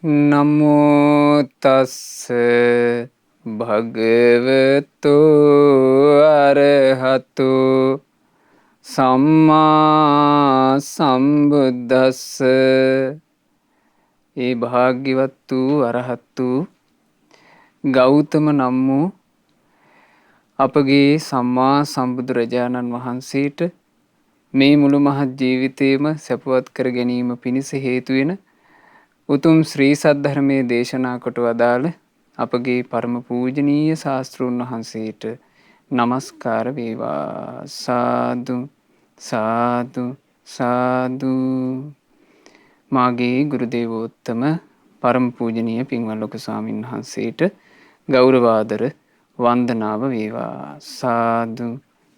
නමෝ තස්ස භගවතු අරහතු සම්මා සම්බුද්දස්ස. ඒ භාග්‍යවත් වූ අරහත් වූ ගෞතම නම් වූ අපගේ සම්මා සම්බුදුරජාණන් වහන්සේට මේ මුළු මහත් ජීවිතේම සැපවත් කර ගැනීම පිණිස හේතු වෙන උතුම් ශ්‍රී සද්ධර්මයේ දේශනා කොට වදාළ අපගේ පරම පූජනීය ශාස්තෘන් වහන්සේට නමස්කාර වේවා. සාදු සාදු සාදු. මාගේ ගුරු දේවෝත්තම පරම පූජනීය පින්වත් ලොකු ස්වාමින් වහන්සේට ගෞරවාදර වන්දනාව වේවා. සාදු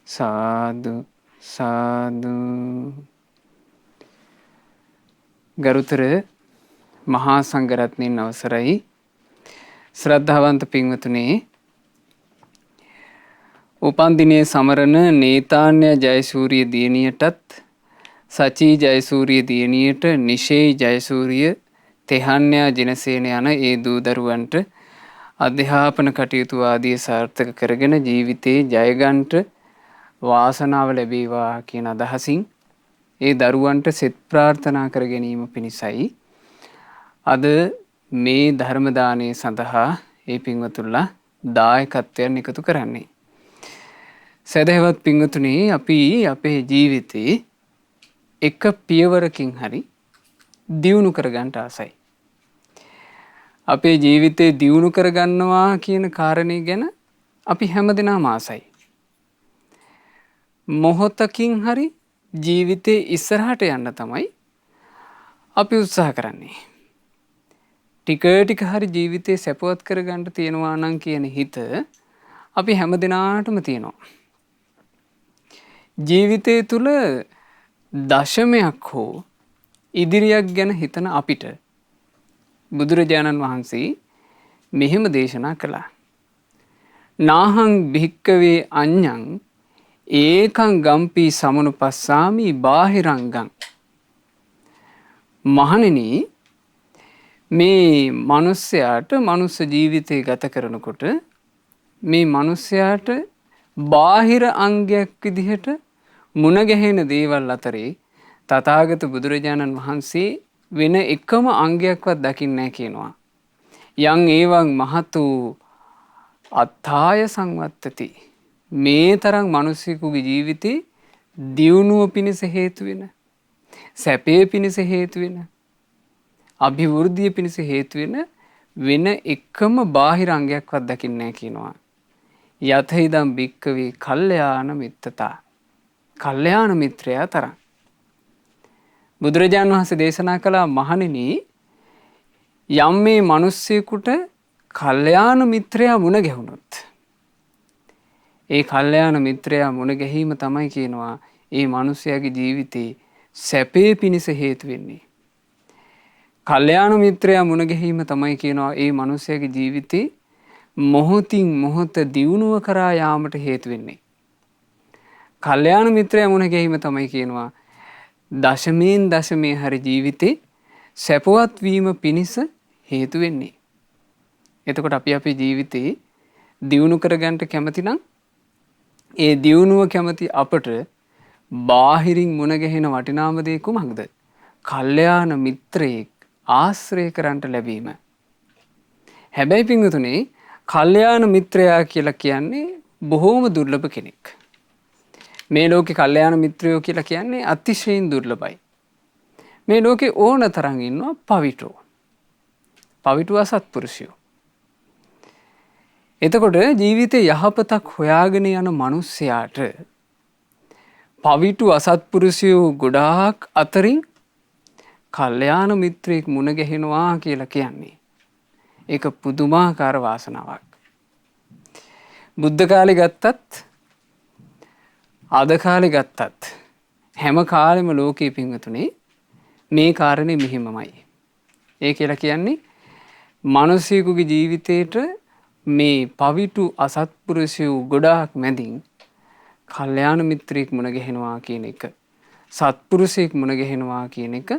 සාදු සාදු. ගරුතර මහා සංඝරත්නයන් අවසරයි. ශ්‍රද්ධාවන්ත පින්වතුනේ, උපන්දිනයේ සමරන නේතාන්‍ය ජයසූරිය දියණියටත් සචී ජයසූරිය දියණියට නිශේ ජයසූරිය තෙහඤ්ඤා ජිනසේන යන ඒ දූ දරුවන්ට අධ්‍යාපන කටයුතු ආදී සාර්ථක කරගෙන ජීවිතේ ජයගන්ට වාසනාව ලැබේවා කියන අදහසින් ඒ දරුවන්ට සෙත් ප්‍රාර්ථනා කර ගැනීම පිණිසයි අද මේ ධර්ම දානය සඳහා ඒ පින්වතුන්ලා දායකත්වයන් එකතු කරන්නේ. සදහවත් පින්වතුනි, අපි අපේ ජීවිතේ එක පියවරකින් හරි දියුණු කරගන්න ආසයි. අපේ ජීවිතේ දියුණු කරගන්නවා කියන කාරණේ ගැන අපි හැමදෙනාම ආසයි. මොහොතකින් හරි ජීවිතේ ඉස්සරහට යන්න තමයි අපි උත්සාහ කරන්නේ. ටික ටික හරි ජීවිතේ සැපවත් කරගන්න තියෙනවා නම් කියන හිත අපි හැමදෙනාටම තියෙනවා. ජීවිතය තුළ දශමයක් හෝ ඉදිරියක් ගැන හිතන අපිට බුදුරජාණන් වහන්සේ මෙහෙම දේශනා කළා. නාහං භික්කවේ අඤ්ඤං ඒකං ගම්පි සමනුපස්සාමි බාහිරංගං. මහණෙනි, මේ මිනිස්යාට මනුස්ස ජීවිතය ගත කරනකොට මේ මිනිස්යාට බාහිර අංගයක් විදිහට මුණ ගැහෙන දේවල් අතරේ තථාගත බුදුරජාණන් වහන්සේ වෙන එකම අංගයක්වත් දකින්නේ නැහැ කියනවා. යං ඒවං මහතු අත්ථාය සංවත්තති. මේ තරම් මිනිසෙකුගේ ජීවිතේ දියුණුව පිණිස හේතු වෙන, සැපේ පිණිස හේතු වෙන, අභිවෘද්ධිය පිණිස හේතු වෙන එකම බාහිර අංගයක්වත් දකින්නේ නැහැ කියනවා. යතහිදම් භික්කවේ කල්යාණ මිත්තතා. කල්යාණ මිත්‍රයා තරම්. බුදුරජාණන් වහන්සේ දේශනා කළා, මහණෙනි, යම් මේ මිනිස්සෙකුට කල්යාණ මිත්‍රයා මුණ ගැහුණොත් ඒ කල්යාණ මිත්‍රයා මුණ ගැහිම තමයි කියනවා ඒ මිනිස්යාගේ ජීවිතේ සැපේ පිණිස හේතු වෙන්නේ. කල්යාණ මිත්‍රයා මුණ ගැහිම තමයි කියනවා ඒ මිනිස්යාගේ ජීවිතේ මොහොතින් මොහොත දියුණුව කරා යාමට හේතු වෙන්නේ. කල්යාණ මිත්‍රයා මුණ ගැහිම තමයි කියනවා දශමයෙන් දශමේ හරි ජීවිතේ සැපවත් වීම පිණිස හේතු වෙන්නේ. එතකොට අපි අපේ ජීවිතේ දියුණු කරගන්න කැමති නම් ඒ දියුණුව කැමති අපට බාහිරින් මුණ ගැහෙන වටිනාම දේ කුමක්ද? කල්යාණ මිත්‍රයෙක් ආශ්‍රය කරන්ට ලැබීම. හැබැයි පින්වතුනේ, කල්යාණ මිත්‍රයා කියලා කියන්නේ බොහෝම දුර්ලභ කෙනෙක්. මේ ලෝකේ කල්යාණ මිත්‍රයෝ කියලා කියන්නේ අතිශයින් දුර්ලභයි. මේ ලෝකේ ඕන තරම් ඉන්නවා පවිටෝ. පවිටුව සත්පුරුෂයෝ. එතකොට ජීවිතේ යහපතක් හොයාගෙන යන මිනිස්යාට පවිටු අසත්පුරුෂයෝ ගොඩාක් අතරින් කල්යාණ මිත්‍රයෙක් මුණ ගැහෙනවා කියලා කියන්නේ ඒක පුදුමාකාර වාසනාවක්. බුද්ධ කාලේ ගත්තත් අද කාලේ ගත්තත් හැම කාලෙම ලෝකේ පින්වතුනේ මේ කාරණේ මෙහිමමයි. ඒ කියලා කියන්නේ මිනිසෙකුගේ ජීවිතේට මේ පවිටු අසත්පුරුෂයෝ ගොඩාක් මැදින් කල්යාණ මිත්‍රයෙක් මුණ ගැහෙනවා කියන එක, සත්පුරුෂයෙක් මුණ ගැහෙනවා කියන එක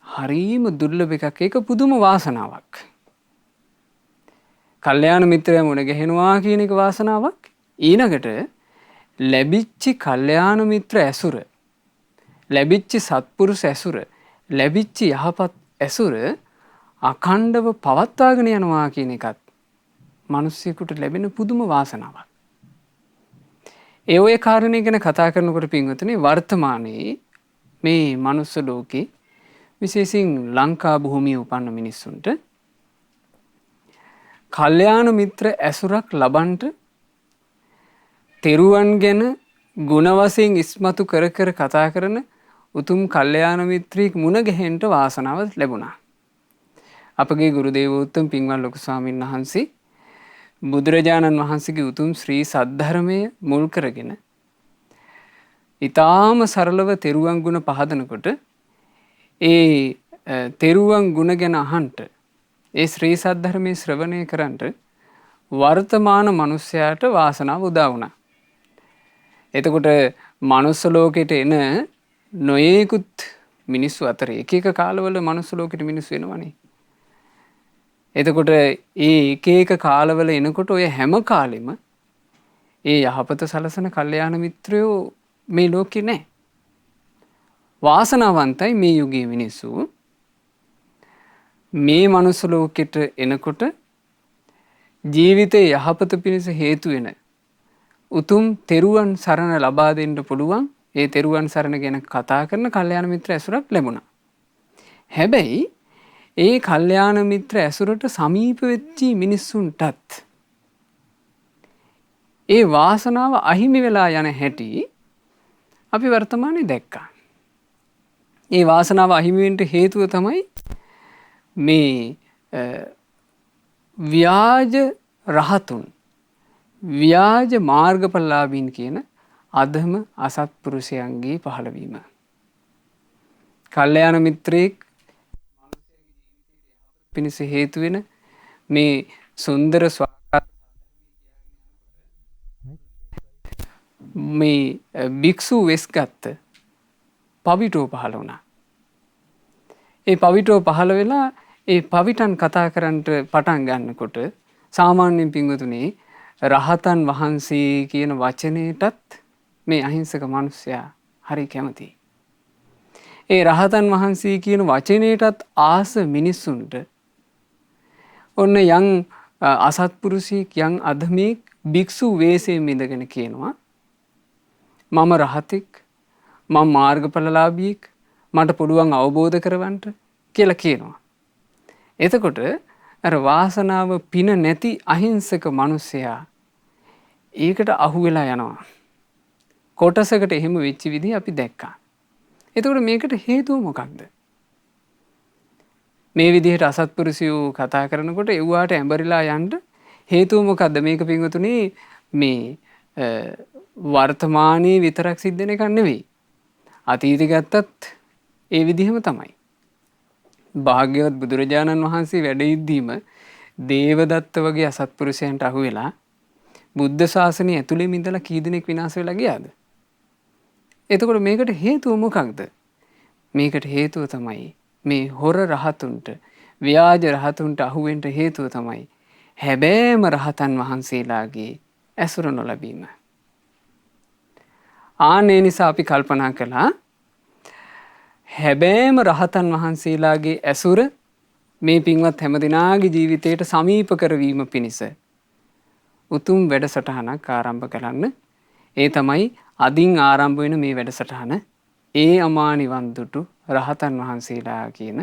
හරීම දුර්ලභ එකක්. ඒක පුදුම වාසනාවක්. කල්යාණ මිත්‍රයා මුණ ගැහෙනවා කියන එක වාසනාවක්. ඊළඟට ලැබිච්ච කල්යාණ මිත්‍ර ඇසුර, ලැබිච්ච සත්පුරුෂ ඇසුර, ලැබිච්ච යහපත් ඇසුර අඛණ්ඩව පවත්වාගෙන යනවා කියන එකත් මිනිස්සුෙකුට ලැබෙන පුදුම වාසනාවක්. ඒ ඔය කාරණේ ගැන කතා කරනකොට පින්වතුනි, වර්තමානයේ මේ මනුස්ස ලෝකේ විශේෂයෙන් ලංකා භූමියේ උපන්න මිනිස්සුන්ට කල්යාණ මිත්‍ර ඇසුරක් ලබන්ට, තෙරුවන් ගැන ගුණ වශයෙන් ඉස්මතු කර කර කතා කරන උතුම් කල්යාණ මිත්‍රයෙක් මුණ ගැහෙන්න වාසනාව ලැබුණා. අපගේ ගුරු දේවෝත්තම පින්වත් ලොකු ස්වාමීන් වහන්සේ බුදුරජාණන් වහන්සේගේ උතුම් ශ්‍රී සද්ධර්මය මුල් කරගෙන ඊටාම සරලව තෙරුවන් ගුණ පහදනකොට ඒ තෙරුවන් ගුණ ගැන අහන්ට, ඒ ශ්‍රී සද්ධර්මයේ ශ්‍රවණය කරන්ට වර්තමාන මිනිසයාට වාසනාව උදා වුණා. එතකොට මනුස්ස ලෝකෙට එන නොයේකුත් මිනිස්සු අතර එක එක කාලවල මනුස්ස ලෝකෙට මිනිස්සු එනවනේ. එතකොට ඒ එක එක කාලවල එනකොට ඔය හැම කාලෙම ඒ යහපත සලසන කල්යාණ මිත්‍රයෝ මේ ලෝකේ නැහැ. වාසනාවන්තයි මේ යුගයේ මිනිස්සු මේ මනුස්ස ලෝකෙට එනකොට ජීවිතේ යහපත පිණිස හේතු වෙන උතුම් තෙරුවන් සරණ ලබා දෙන්න පුළුවන්. ඒ තෙරුවන් සරණ ගැන කතා කරන කල්යාණ මිත්‍ර ඇසුරක් ලැබුණා. හැබැයි ඒ කල්යාණ මිත්‍ර ඇසුරට සමීප වෙච්ච මිනිස්සුන්ටත් ඒ වාසනාව අහිමි වෙලා යන හැටි අපි වර්තමානයේ දැක්කා. ඒ වාසනාව අහිමි වෙන්න හේතුව තමයි මේ ව්‍යාජ රහතුන්, ව්‍යාජ මාර්ගඵලලාභීන් කියන අධම අසත්පුරුෂයන්ගේ පහළවීම. කල්යාණ මිත්‍රයෙක් පිණිස හේතු වෙන මේ සුන්දර මේ භික්ෂු වෙස් ගත්ත පවිටෝ පහළ වුණා. ඒ පවිටෝ පහළ වෙලා ඒ පවිටන් කතා කරන්නට පටන් ගන්නකොට සාමාන්‍යයෙන් පින්වතුනි රහතන් වහන්සේ කියන වචනයටත් මේ අහිංසක මිනිසයා හරි කැමතියි. ඒ රහතන් වහන්සේ කියන වචනයටත් ආස මිනිස්සුන්ට ඔන්න යම් අසත්පුරුෂයෙක්, යම් අධමෙක් භික්ෂු වේශයෙන් ඉඳගෙන කියනවා මම රහතෙක්, මම මාර්ගඵලලාභියෙක්, මට පුළුවන් අවබෝධ කරවන්න කියලා කියනවා. එතකොට අර වාසනාව පින නැති අහිංසක මිනිසයා ඒකට අහු වෙලා යනවා. කොටසකට එහෙම වෙච්ච විදිහ අපි දැක්කා. එතකොට මේකට හේතුව මොකක්ද? මේ විදිහට අසත්පුරුෂයෝ කතා කරනකොට එව්වාට ඇඹරිලා යන්න හේතුව මොකද්ද? මේක පින්වතුනි මේ වර්තමානයේ විතරක් සිද්ධ වෙන එකක් නෙවෙයි. අතීතේ ගත්තත් ඒ විදිහම තමයි. භාග්‍යවත් බුදුරජාණන් වහන්සේ වැඩ ඉද්දීම දේවදත්ත වගේ අසත්පුරුෂයන්ට අහු වෙලා බුද්ධ ශාසනය ඇතුළේම ඉඳලා කී දෙනෙක් විනාශ වෙලා ගියාද? එතකොට මේකට හේතුව මොකක්ද? මේකට හේතුව තමයි මේ හොර රහතුන්ට, ව්‍යාජ රහතුන්ට අහු වෙන්න හේතුව තමයි හැබෑම රහතන් වහන්සේලාගේ ඇසුර නොලැබීම. ආනේ නිසා අපි කල්පනා කළා හැබෑම රහතන් වහන්සේලාගේ ඇසුර මේ පින්වත් හැමදිනාගේ ජීවිතයට සමීප කරවීම පිණිස උතුම් වැඩසටහනක් ආරම්භ කරන්න. ඒ තමයි අදින් ආරම්භ වෙන මේ වැඩසටහන, ඒ අමා නිවන් දුටු රහතන් වහන්සේලා කියන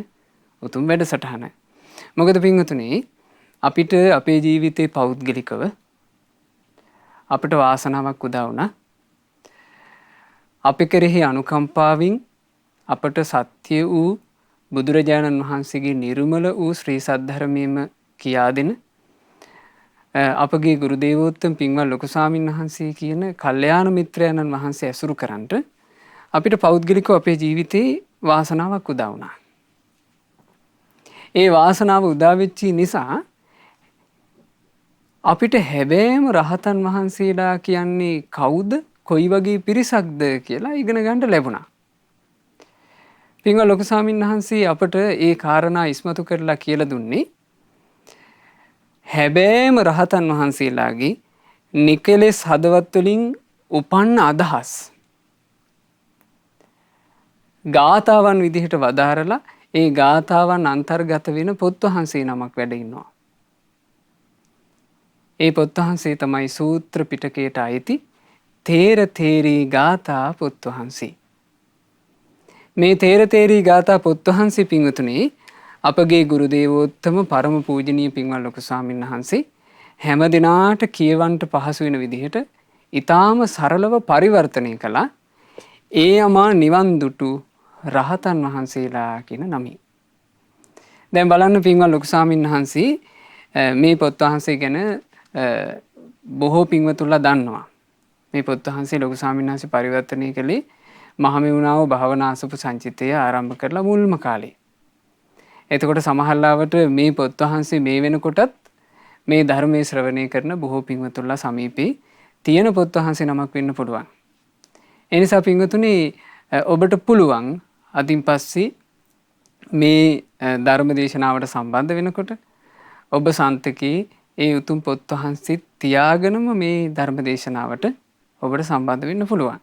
උතුම් වැඩසටහන. මොකද පින්වතුනි අපිට අපේ ජීවිතේ පෞද්ගලිකව අපිට වාසනාවක් උදා වුණා. අපි කෙරෙහි අනුකම්පාවෙන් අපට සත්‍ය වූ බුදුරජාණන් වහන්සේගේ නිර්මල වූ ශ්‍රී සද්ධර්මයේම කියා දෙන අපගේ ගුරු දේවෝත්තම පින්වත් ලොකු ස්වාමීන් වහන්සේ කියන කල්යාණ මිත්‍රයන්න් වහන්සේ ඇසුරු කරන්ට අපිට පෞද්ගලිකව අපේ ජීවිතේ වාසනාවක් උදා වුණා. ඒ වාසනාව උදා වෙච්ච නිසා අපිට හැබෑම රහතන් වහන්සේලා කියන්නේ කවුද, කොයි වගේ පිරිසක්ද කියලා ඉගෙන ගන්න ලැබුණා. පින්වත් ලොකු ස්වාමීන් වහන්සේ අපට ඒ කාරණා ඉස්මතු කරලා කියලා දුන්නේ හැබෑම රහතන් වහන්සේලාගේ නිකලෙස් හදවත් වලින් උපන්න අදහස් ගාථාවන් විදිහට වදාරලා ඒ ගාථාවන් අන්තර්ගත වෙන පොත් වහන්සේ නමක් වැඩ ඉන්නවා. ඒ පොත් වහන්සේ තමයි සූත්‍ර පිටකයට අයිති තේර තේරී ගාථා පොත් වහන්සේ. මේ තේර තේරී ගාථා පොත් වහන්සේ පින්වතුනි අපගේ ගුරු දේවෝත්තම පරම පූජනීය පින්වත් ලොකු ස්වාමීන් වහන්සේ හැම දිනාට කියවන්ට පහසු වෙන විදිහට ඊටාම සරලව පරිවර්තනය කළා. ඒ අමා නිවන් දුටු රහතන් වහන්සේලා කියන නමින්. දැන් බලන්න පින්වත් ලොකු ස්වාමීන් වහන්සේ මේ පොත් වහන්සේ ගැන බොහෝ පින්වතුන්ලා දන්නවා. මේ පොත් වහන්සේ ලොකු ස්වාමීන් වහන්සේ පරිවර්තනය කළේ මහමෙවුනාව භාවනා අසපු සංචිතය ආරම්භ කරලා මුල්ම කාලේ. එතකොට සමහරවිට මේ පොත් වහන්සේ මේ වෙනකොටත් මේ ධර්මයේ ශ්‍රවණය කරන බොහෝ පින්වතුන්ලා සමීපේ තියෙන පොත් වහන්සේ නමක් වෙන්න පුළුවන්. ඒ නිසා පින්වතුනි ඔබට පුළුවන් අදින් පස්සේ මේ ධර්ම දේශනාවට සම්බන්ධ වෙනකොට ඔබ සන්තකේ ඒ උතුම් පොත් වහන්සේ තියාගෙනම මේ ධර්ම දේශනාවට ඔබට සම්බන්ධ වෙන්න පුළුවන්.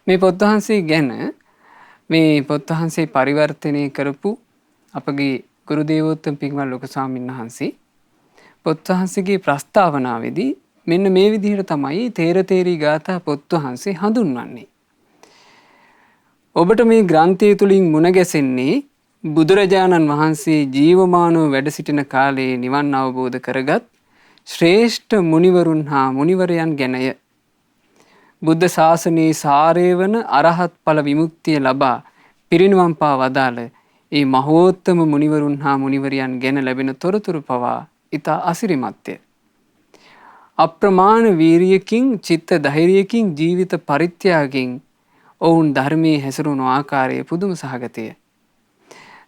මේ පොත් වහන්සේ ගැන මේ පොත් වහන්සේ පරිවර්තනය කරපු අපගේ ගුරු දේවෝත්තම පින්වත් ලොකු ස්වාමීන් වහන්සේ පොත් වහන්සේගේ ප්‍රස්තාවනාවේදී මෙන්න මේ විදිහට තමයි තේර තේරී ගාථා පොත් වහන්සේ හඳුන්වන්නේ. ඔබට මේ ග්‍රන්ථය තුලින් මුණ ගැසෙන්නේ බුදුරජාණන් වහන්සේ ජීවමානව වැඩ සිටින කාලයේ නිවන් අවබෝධ කරගත් ශ්‍රේෂ්ඨ මුනිවරුන් හා මුනිවරයන් ගැනය. බුද්ධ ශාසනයේ සාරය වන අරහත් ඵල විමුක්තිය ලබා පිරිනිවන් පා වදාළ ඒ මහෝත්තම මුනිවරුන් හා මුනිවරයන් ගැන ලැබෙන තොරතුරු පවා ඉතා අසිරිමත්ය. අප්‍රමාණ වීරියකින් චිත්ත ධෛර්යයකින් ජීවිත පරිත්‍යාගයෙන් ඔවුන් ධර්මයේ හැසිරුණු ආකාරය පුදුම සහගතය.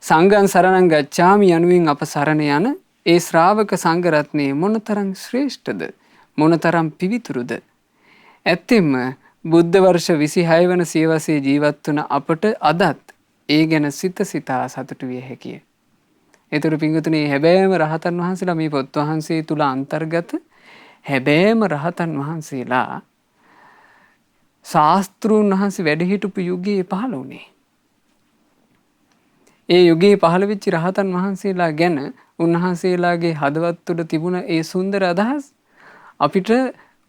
සංඝං සරණං ගච්ඡාමි යනුවෙන් අප සරණ යන ඒ ශ්‍රාවක සංඝ රත්නයේ මොනතරම් ශ්‍රේෂ්ඨද මොනතරම් පිවිතුරුද. ඇත්තෙන්ම බුද්ධ වර්ෂ 26 වන සියවසේ ජීවත් වන අපට අදත් ඒ ගැන සිත සිතා සතුටු විය හැකිය. ඒතර පින්වතුනි හැබෑම රහතන් වහන්සේලා මේ පොත් වහන්සේ තුල අන්තර්ගත හැබෑම රහතන් වහන්සේලා ශාස්ත්‍රූන් වහන්සේ වැඩ හිටපු යුගයේ පහළ වුණේ. ඒ යුගයේ පහළ වෙච්ච රහතන් වහන්සේලා ගැන උන්වහන්සේලාගේ හදවත් තුළ තිබුණ ඒ සුන්දර අදහස් අපිට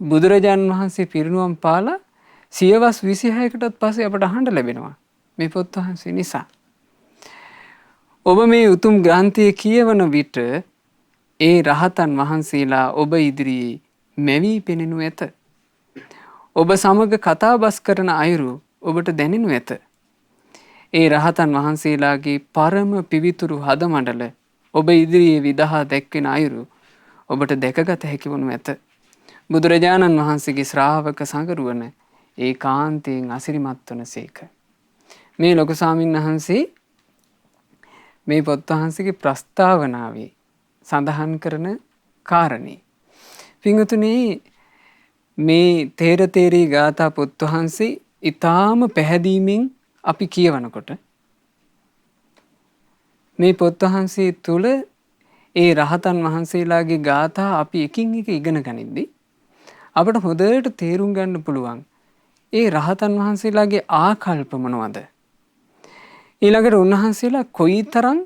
බුදුරජාන් වහන්සේ පිරිනුවම් පාලා සියවස් 26කටත් පස්සේ අපට අහන්න ලැබෙනවා මේ පොත් වහන්සේ නිසා. ඔබ මේ උතුම් ග්‍රන්ථය කියවන විට ඒ රහතන් වහන්සේලා ඔබ ඉදිරියේ මැවී පෙනෙනු ඇත. ඔබ සමග කතා බස් කරන අයුරු ඔබට දැනෙනු ඇත. ඒ රහතන් වහන්සේලාගේ පරම පිවිතුරු හදමඩල ඔබ ඉදිරියේ විදහා දැක්වෙන අයුරු ඔබට දැකගත හැකි වනු ඇත. බුදුරජාණන් වහන්සේගේ ශ්‍රාවක සංගරුවන ඒකාන්තයෙන් අසිරිමත් වන සේක. මේ ලොකු ස්වාමීන් වහන්සේ මේ පොත් වහන්සේගේ ප්‍රස්තාවනාවේ සඳහන් කරන කාරණේ. පින්වතුනි මේ තේර තේරී ගාථා පොත් වහන්සේ ඊටාම පැහැදීමෙන් අපි කියවනකොට මේ පොත් වහන්සේ තුල ඒ රහතන් වහන්සේලාගේ ගාථා අපි එකින් එක ඉගෙන ගනිද්දී අපට හොඳට තේරුම් ගන්න පුළුවන් ඒ රහතන් වහන්සේලාගේ ආකල්ප මොනවද? ඊළඟට උන්වහන්සේලා කොයිතරම්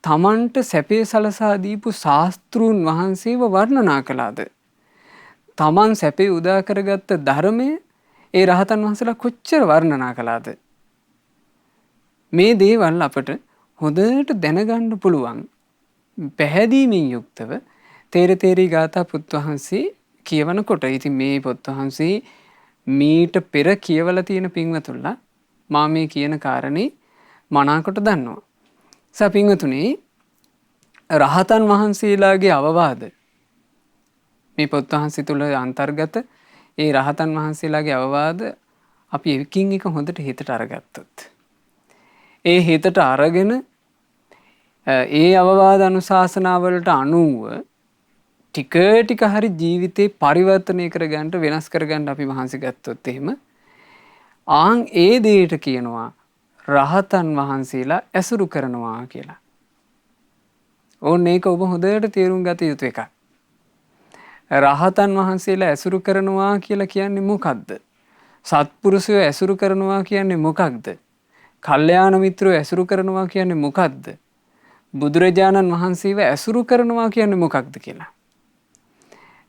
තමන්ට සැපේ සලසා දීපු ශාස්ත්‍රූන් වහන්සේව වර්ණනා කළාද? තමන් සැපේ උදා කරගත්ත ධර්මය ඒ රහතන් වහන්සේලා කොච්චර වර්ණනා කළාද? මේ දේවල් අපට හොඳට දැනගන්න පුළුවන් පැහැදීමෙන් යුක්තව තේර තේරී ගාථා පොත් වහන්සේ කියවනකොට. ඉතින් මේ පොත් වහන්සේ මීට පෙර කියවලා තියෙන පින්වතුන්ලා මා මේ කියන කාරණේ මනාකොට දන්නවා. පින්වතුනි රහතන් වහන්සේලාගේ අවවාද මේ පොත් වහන්සේ තුල අන්තර්ගත ඒ රහතන් වහන්සේලාගේ අවවාද අපි එකින් එක හොඳට හිතට අරගත්තොත් ඒ හිතට අරගෙන ඒ අවවාද අනුශාසනාවලට අනුව ටික ටික හරි ජීවිතේ පරිවර්තනය කරගන්න වෙනස් කරගන්න අපි මහන්සි ගත්තොත් එහෙම ආන් ඒ දෙයට කියනවා රහතන් වහන්සේලා ඇසුරු කරනවා කියලා. ඕන්න ඒක ඔබ හොඳට තේරුම් ගත යුතු එකක්. රහතන් වහන්සේලා ඇසුරු කරනවා කියලා කියන්නේ මොකක්ද? සත්පුරුෂයෝ ඇසුරු කරනවා කියන්නේ මොකක්ද? කල්යාණ මිත්‍රයෝ ඇසුරු කරනවා කියන්නේ මොකක්ද? බුදුරජාණන් වහන්සේව ඇසුරු කරනවා කියන්නේ මොකක්ද කියලා.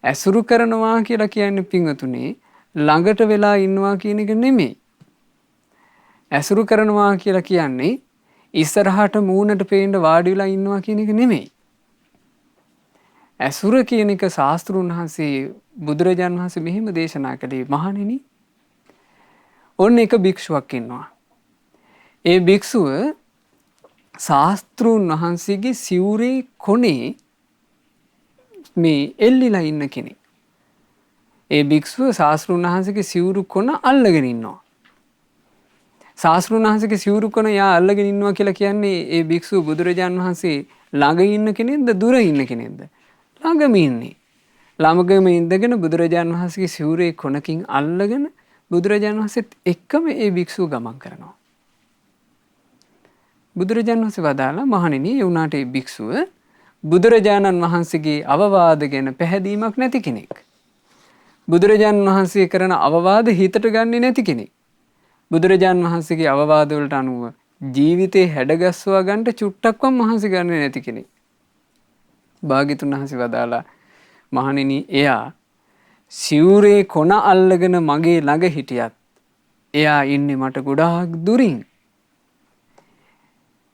ඇසුරු කරනවා කියලා කියන්නේ පින්වතුනි ළඟට වෙලා ඉන්නවා කියන එක නෙමෙයි. ඇසුරු කරනවා කියලා කියන්නේ ඉස්සරහට මූණට පේන්න වාඩි වෙලා ඉන්නවා කියන එක නෙමෙයි. ඇසුර කියන එක ශාස්ත්‍රුන් වහන්සේ බුදුරජාණන් වහන්සේ මෙහෙම දේශනා කළේ මහණෙනි. ඔන්න එක භික්ෂුවක් ඉන්නවා. ඒ භික්ෂුව ශාස්ත්‍රුන් වහන්සේගේ සිවුරේ කොනේ මේ එල්ලිලා ඉන්න කෙනෙක්. ඒ භික්ෂුව ශාස්ත්‍රුන් වහන්සේගේ සිවුරු කොන අල්ලගෙන ඉන්නවා. ශාස්ත්‍රුන් වහන්සේගේ සිවුරු කොන යා අල්ලගෙන ඉන්නවා කියලා කියන්නේ ඒ භික්ෂුව බුදුරජාණන් වහන්සේ ළඟ ඉන්න කෙනෙක්ද දුර ඉන්න කෙනෙක්ද? ළඟම ඉන්නේ. ළඟම ඉඳගෙන බුදුරජාණන් වහන්සේගේ සිවුරේ කොනකින් අල්ලගෙන බුදුරජාණන් වහන්සේත් එක්කම ඒ භික්ෂුව ගමන් කරනවා. බුදුරජාණන් වහන්සේ වදාලා මහණෙනි ඒ වුණාට ඒ භික්ෂුව බුදුරජාණන් වහන්සේගේ අවවාද ගැන පැහැදීමක් නැති කෙනෙක්. බුදුරජාණන් වහන්සේ කරන අවවාද හිතට ගන්නේ නැති කෙනෙක්. බුදුරජාණන් වහන්සේගේ අවවාද වලට අනුව ජීවිතේ හැඩගස්වා ගන්නට චුට්ටක්වත් මහන්සි ගන්නේ නැති කෙනෙක්. භාග්‍යතුන් වහන්සේ වදාලා මහණෙනි එයා සිවුරේ කොන අල්ලගෙන මගේ ළඟ හිටියත් එයා ඉන්නේ මට ගොඩාක් දුරින්.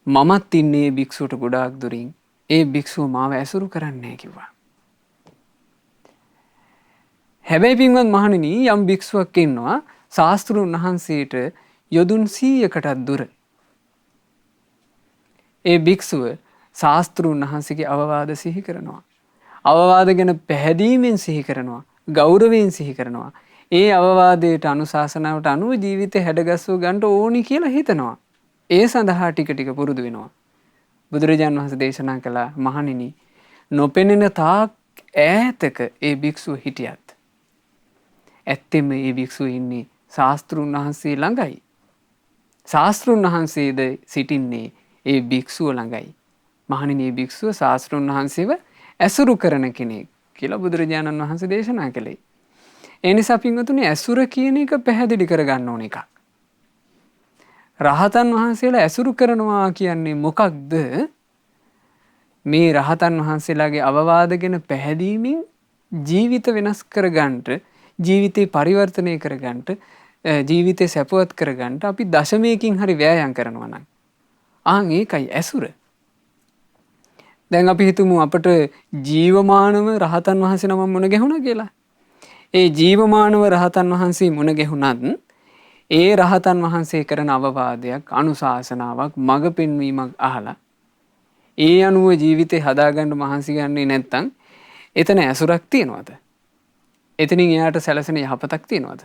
මමත් ඉන්නේ භික්ෂුවට ගොඩාක් දුරින්. ඒ භික්ෂුව මාව ඇසුරු කරන්නේ කිව්වා. හැබැයි පින්වත් මහණෙනි යම් භික්ෂුවක් ඉන්නවා ශාස්ත්‍රුන් වහන්සේට යොදුන් 100කටත් දුර. ඒ භික්ෂුව ශාස්ත්‍රුන් වහන්සේගේ අවවාද සිහි කරනවා. අවවාද ගැන පැහැදීමෙන් සිහි කරනවා. ගෞරවයෙන් සිහි කරනවා. ඒ අවවාදයට අනුශාසනාවට අනුව ජීවිතේ හැඩගස්ව ගන්න ඕනි කියලා හිතනවා. ඒ සඳහා ටික ටික පුරුදු වෙනවා. බුදුරජාණන් වහන්සේ දේශනා කළා මහණෙනි නොපෙනෙන තාක් ඈතක ඒ භික්ෂුව හිටියත් ඇත්තෙම ඒ භික්ෂුව ඉන්නේ ශාස්ත්‍රුන් වහන්සේ ළඟයි. ශාස්ත්‍රුන් වහන්සේද සිටින්නේ ඒ භික්ෂුව ළඟයි. මහණෙනි මේ භික්ෂුව ශාස්ත්‍රුන් වහන්සේව ඇසුරු කරන කෙනෙක් කියලා බුදුරජාණන් වහන්සේ දේශනා කළේ. ඒ නිසා පින්වතුනි ඇසුර කියන එක පැහැදිලි කරගන්න ඕන එකක්. රහතන් වහන්සේලා ඇසුරු කරනවා කියන්නේ මොකක්ද? මේ රහතන් වහන්සේලාගේ අවවාද ගැන පැහැදීමෙන් ජීවිත වෙනස් කරගන්නට, ජීවිතේ පරිවර්තනය කරගන්නට, ජීවිතේ සැපවත් කරගන්නට අපි දශමයකින් හරි වෑයම් කරනවා නම් ඒකයි ඇසුර. දැන් අපි හිතමු අපට ජීවමානව රහතන් වහන්සේ නම මුණ ගැහුණා කියලා. ඒ ජීවමානව රහතන් වහන්සේ මුණ ගැහුණත් ඒ රහතන් වහන්සේ කරන අවවාදයක්, අනුශාසනාවක්, මඟ පෙන්වීමක් අහලා ඒ අනුව ජීවිතේ හදාගන්න මහන්සි ගන්නේ නැත්නම් එතන ඇසුරක් තියනවද? එතනින් එයාට සැලසෙන යහපතක් තියනවද?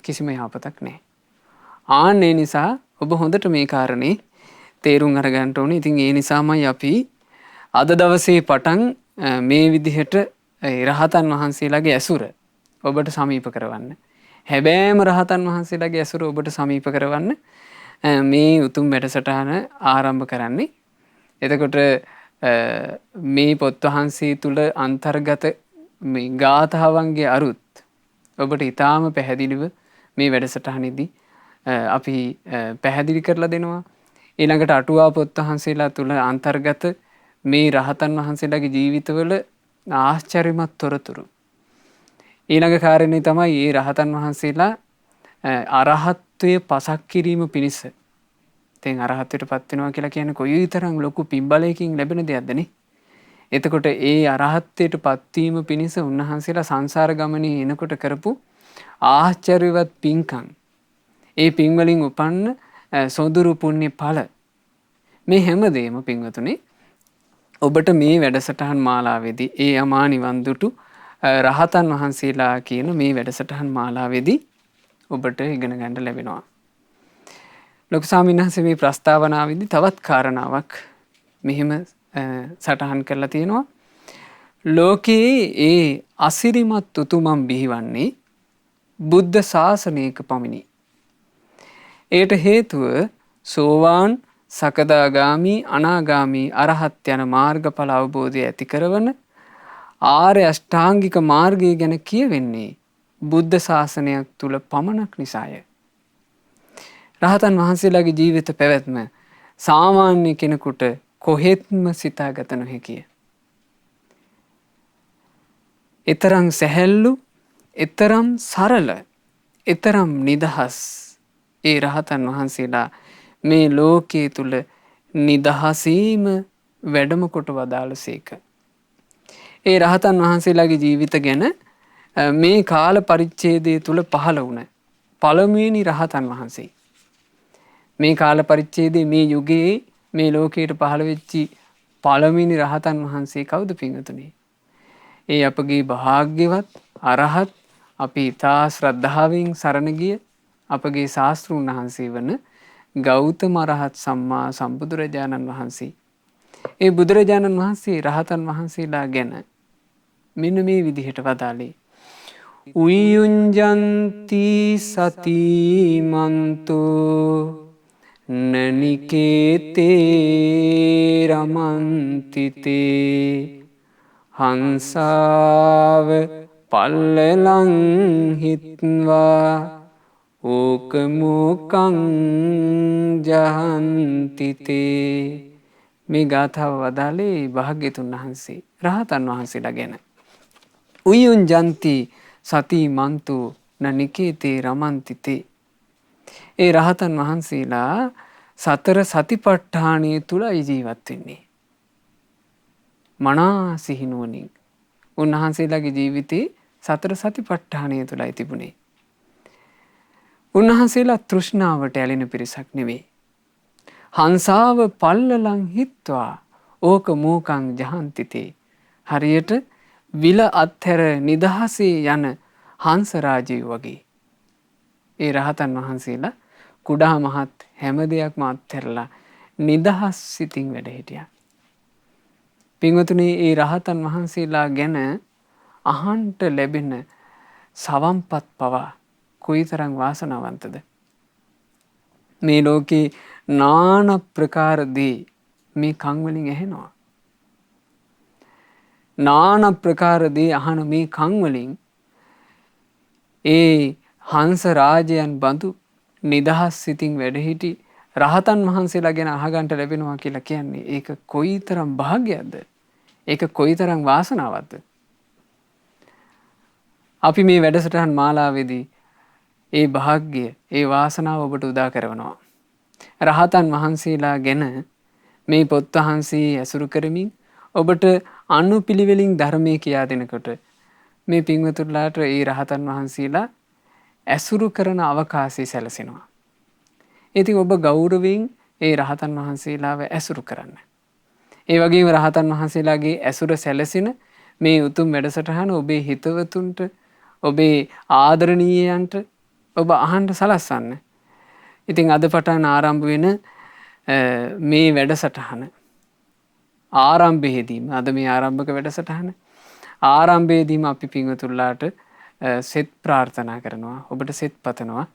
කිසිම යහපතක් නැහැ. ඒ නිසා ඔබ හොඳට මේ කාරණේ තේරුම් අරගන්න ඕනේ. ඉතින් ඒ නිසාමයි අපි අද දවසේ පටන් මේ විදිහට රහතන් වහන්සේලාගේ ඇසුර ඔබට සමීප කරවන්න. හැබෑම රහතන් වහන්සේලාගේ ඇසුර ඔබට සමීප කරවන්න මේ උතුම් වැඩසටහන ආරම්භ කරන්නේ. එතකොට මේ පොත් වහන්සේ තුල අන්තර්ගත මේ ගාථාවන්ගේ අරුත් ඔබට ඊටාම පැහැදිලිව මේ වැඩසටහනේදී අපි පැහැදිලි කරලා දෙනවා. ඊළඟට අටුවා පොත් වහන්සේලා තුල අන්තර්ගත මේ රහතන් වහන්සේලාගේ ජීවිතවල ආශ්චර්යමත් තොරතුරු. ඊළඟ කාරණේ තමයි මේ රහතන් වහන්සේලා අරහත්ත්වයේ පසක් කිරීම පිණිස. දැන් අරහත්ත්වයටපත් වෙනවා කියලා කියන්නේ කොයිතරම් ලොකු පින්බලයකින් ලැබෙන දෙයක්ද නේ? එතකොට ඒ අරහත්ත්වයටපත් වීම පිණිස උන්වහන්සේලා සංසාර ගමනේ එනකොට කරපු ආශ්චර්යවත් පින්කම්. ඒ පින් වලින් උපන්න සොඳුරු පුණ්‍ය ඵල. මේ හැමදේම පින්වතුනි ඔබට මේ වැඩසටහන් මාලාවේදී ඒ අමා නිවන් දුටු රහතන් වහන්සේලා කියන මේ වැඩසටහන් මාලාවේදී ඔබට ඉගෙන ගන්න ලැබෙනවා. ලොකු ස්වාමීන් වහන්සේ මේ ප්‍රස්තාවනාවේදී තවත් කාරණාවක් මෙහෙම සටහන් කරලා තියෙනවා. ලෝකයේ ඒ අසිරිමත් උතුමන් බිහිවන්නේ බුද්ධ ශාසනයක පමණි. ඒට හේතුව සෝවාන් සකදාගාමි අනාගාමි අරහත් යන මාර්ගඵල අවබෝධය ඇති කරවන ආර්ය අෂ්ටාංගික මාර්ගය ගැන කියවෙන්නේ බුද්ධ ශාසනයක් තුල පමණක් නිසාය. රහතන් වහන්සේලාගේ ජීවිත පැවැත්ම සාමාන්‍ය කෙනෙකුට කොහෙත්ම සිතාගත නොහැකිය. එතරම් සැහැල්ලු, එතරම් සරල, එතරම් නිදහස් ඒ රහතන් වහන්සේලා මේ ලෝකයේ තුල නිදහසීම වැඩම කොට වදාළසේක. ඒ රහතන් වහන්සේලාගේ ජීවිත ගැන මේ කාල පරිච්ඡේදය තුල පහළ වුණ පළමුවෙනි රහතන් වහන්සේ. මේ කාල පරිච්ඡේදයේ මේ යුගයේ මේ ලෝකයට පහළ වෙච්චි පළමුවෙනි රහතන් වහන්සේ කවුද පින්වතුනි? ඒ අපගේ භාග්‍යවත් අරහත් අපි ඊතා ශ්‍රද්ධාවෙන් සරණ ගිය අපගේ ශාස්ත්‍රූන් වහන්සේ වන ගෞතම අරහත් සම්මා සම්බුදුරජාණන් වහන්සේ. ඒ බුදුරජාණන් වහන්සේ රහතන් වහන්සේලා ගැන මෙන්න මේ විදිහට වදාළේ. උයුංජන්ති සතිමන්තෝ නනිකේතේ රමන්තිතේ හංසාව පල්ලලං හිත්වා ඕකමෝකං ජහන්තිතේ. මේ ගාථාව වදාළේ භාග්‍යතුන් වහන්සේ රහතන් වහන්සේලා ගැන. උයුංජන්ති සතිමන්තෝ නනිකේතේ රමන්තිතේ. ඒ රහතන් වහන්සේලා සතර සතිපට්ඨානය තුලයි ජීවත් වෙන්නේ. මනා සිහිනුවණින් උන්වහන්සේලාගේ ජීවිතේ සතර සතිපට්ඨානය තුලයි තිබුණේ. උන්වහන්සේලා තෘෂ්ණාවට ඇලෙන පිරිසක් නෙවෙයි. හංසාව පල්ලලං හිත්වා ඕක මෝකං ජහන්තිතේ. හරියට විල අත්හැර නිදහසේ යන හංස රාජයෝ වගේ. ඒ රහතන් වහන්සේලා කුඩා මහත් හැම දෙයක්ම අත්හැරලා නිදහස් සිතින් වැඩ හිටියා. පින්වතුනි, ඒ රහතන් වහන්සේලා ගැන අහන්ට ලැබෙන සවම්පත් පවා කොයිතරම් වාසනාවන්තද. මේ ලෝකේ නාන ප්‍රකාර දේ මේ කන් වලින් ඇහෙනවා. නාන ප්‍රකාර දේ අහන මේ කන් වලින් ඒ හංස රාජයන් බඳු නිදහස් සිතින් වැඩහිටි රහතන් වහන්සේලා ගැන අහගන්ට ලැබෙනවා කියලා කියන්නේ ඒක කොයිතරම් භාග්‍යයක්ද? ඒක කොයිතරම් වාසනාවක්ද? අපි මේ වැඩසටහන් මාලාවේදී ඒ භාග්‍ය, ඒ වාසනාව ඔබට උදා කරනවා. රහතන් වහන්සේලා ගැන මේ පොත් වහන්සේ ඇසුරු කරමින් ඔබට අනුපිළිවෙලින් ධර්මයේ කියා දෙනකොට මේ පින්වතුන්ලාට ඒ රහතන් වහන්සේලා ඇසුරු කරන අවකාශය සැලසෙනවා. ඉතින් ඔබ ගෞරවයෙන් ඒ රහතන් වහන්සේලාව ඇසුරු කරන්න. ඒ වගේම රහතන් වහන්සේලාගේ ඇසුර සැලසෙන මේ උතුම් වැඩසටහන ඔබේ හිතවතුන්ට, ඔබේ ආදරණීයයන්ට ඔබ අහන්න සලස්වන්න. ඉතින් අද පටන් ආරම්භ වෙන මේ වැඩසටහන ආරම්භයේදීම, අද මේ ආරම්භක වැඩසටහන ආරම්භයේදීම අපි පින්වතුන්ලාට සෙත් ප්‍රාර්ථනා කරනවා, ඔබට සෙත් පතනවා.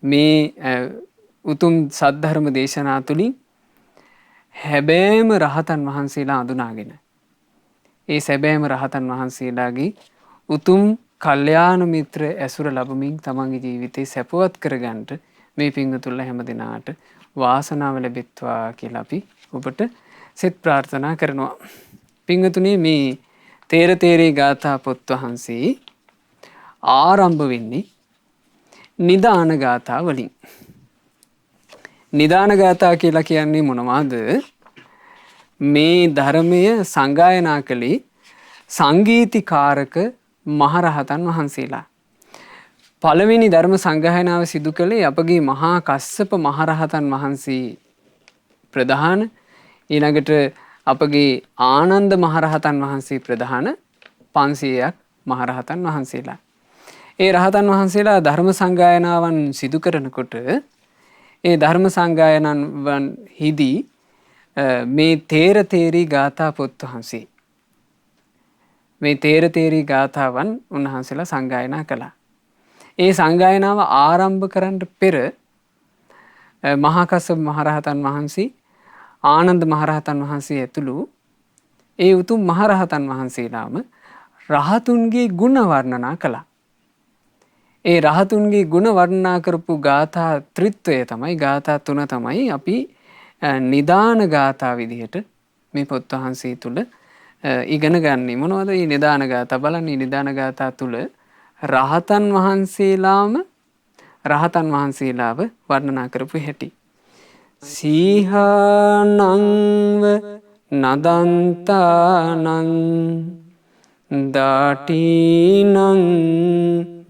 මේ උතුම් සද්ධර්ම දේශනා තුළින් හැබෑම රහතන් වහන්සේලා අඳුනාගෙන ඒ සැබෑම රහතන් වහන්සේලාගේ උතුම් කල්යාණ මිත්‍ර ඇසුර ලැබමින් තමන්ගේ ජීවිතේ සැපවත් කරගන්නට මේ පින්වතුන්ලා හැම දිනාට වාසනාව ලැබෙත්වා කියලා අපි ඔබට සෙත් ප්‍රාර්ථනා කරනවා. පින්වතුනි, මේ තේර තේරේ ගාථා පොත් වහන්සේ ආරම්භ වෙන්නේ නිදාන ගාථා වලින්. නිදාන ගාථා කියලා කියන්නේ මොනවද? මේ ධර්මය සංගායනා කළේ සංගීතිකාරක මහරහතන් වහන්සේලා. පළවෙනි ධර්ම සංගායනාව සිදු කළේ අපගේ මහා කස්සප මහරහතන් වහන්සේ ප්‍රධාන, ඊළඟට අපගේ ආනන්ද මහරහතන් වහන්සේ ප්‍රධාන 500ක් මහරහතන් වහන්සේලා. ඒ රහතන් වහන්සේලා ධර්ම සංගායනාවන් සිදු කරනකොට ඒ ධර්ම සංගායනාවන් හිදී මේ තේර තේරී ගාථා පොත් වහන්සේ මේ තේර තේරී ගාථාවන් උන්වහන්සේලා සංගායනා කළා. ඒ සංගායනාව ආරම්භ කරන්න පෙර මහා කස්සප මහරහතන් වහන්සේ, ආනන්ද මහරහතන් වහන්සේ ඇතුළු ඒ උතුම් මහරහතන් වහන්සේලාම රහතුන්ගේ ගුණ වර්ණනා කළා. ඒ රහතුන්ගේ ගුණ වර්ණනා කරපු ගාථා ත්‍රිත්වය තමයි, ගාථා 3 තමයි අපි නිදාන ගාථා විදිහට මේ පොත් වහන්සේ තුල ඉගෙන ගන්නේ. මොනවද මේ නිදාන ගාථා? බලන්න, නිදාන ගාථා තුල රහතන් වහන්සේලාව වර්ණනා කරපු හැටි. සීහානංව නදන්තානං දාටීනං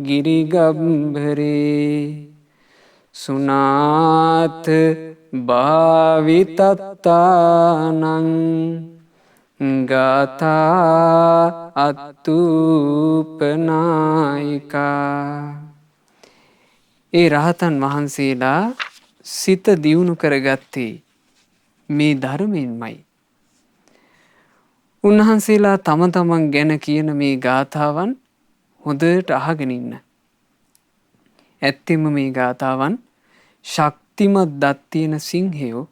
ගිරිගම්භරේ සුනාත භාවිතත්තානං ගාථා අත්තූපනායිකා. ඒ රහතන් වහන්සේලා සිත දියුණු කරගත්තේ මේ ධර්මයෙන්මයි. උන්වහන්සේලා තම තමන් ගැන කියන මේ ගාථාවන් හොඳට අහගෙන ඉන්න. ඇත්තෙම මේ ගාථාවන් ශක්තිමත් දත් තියෙන සිංහයෝ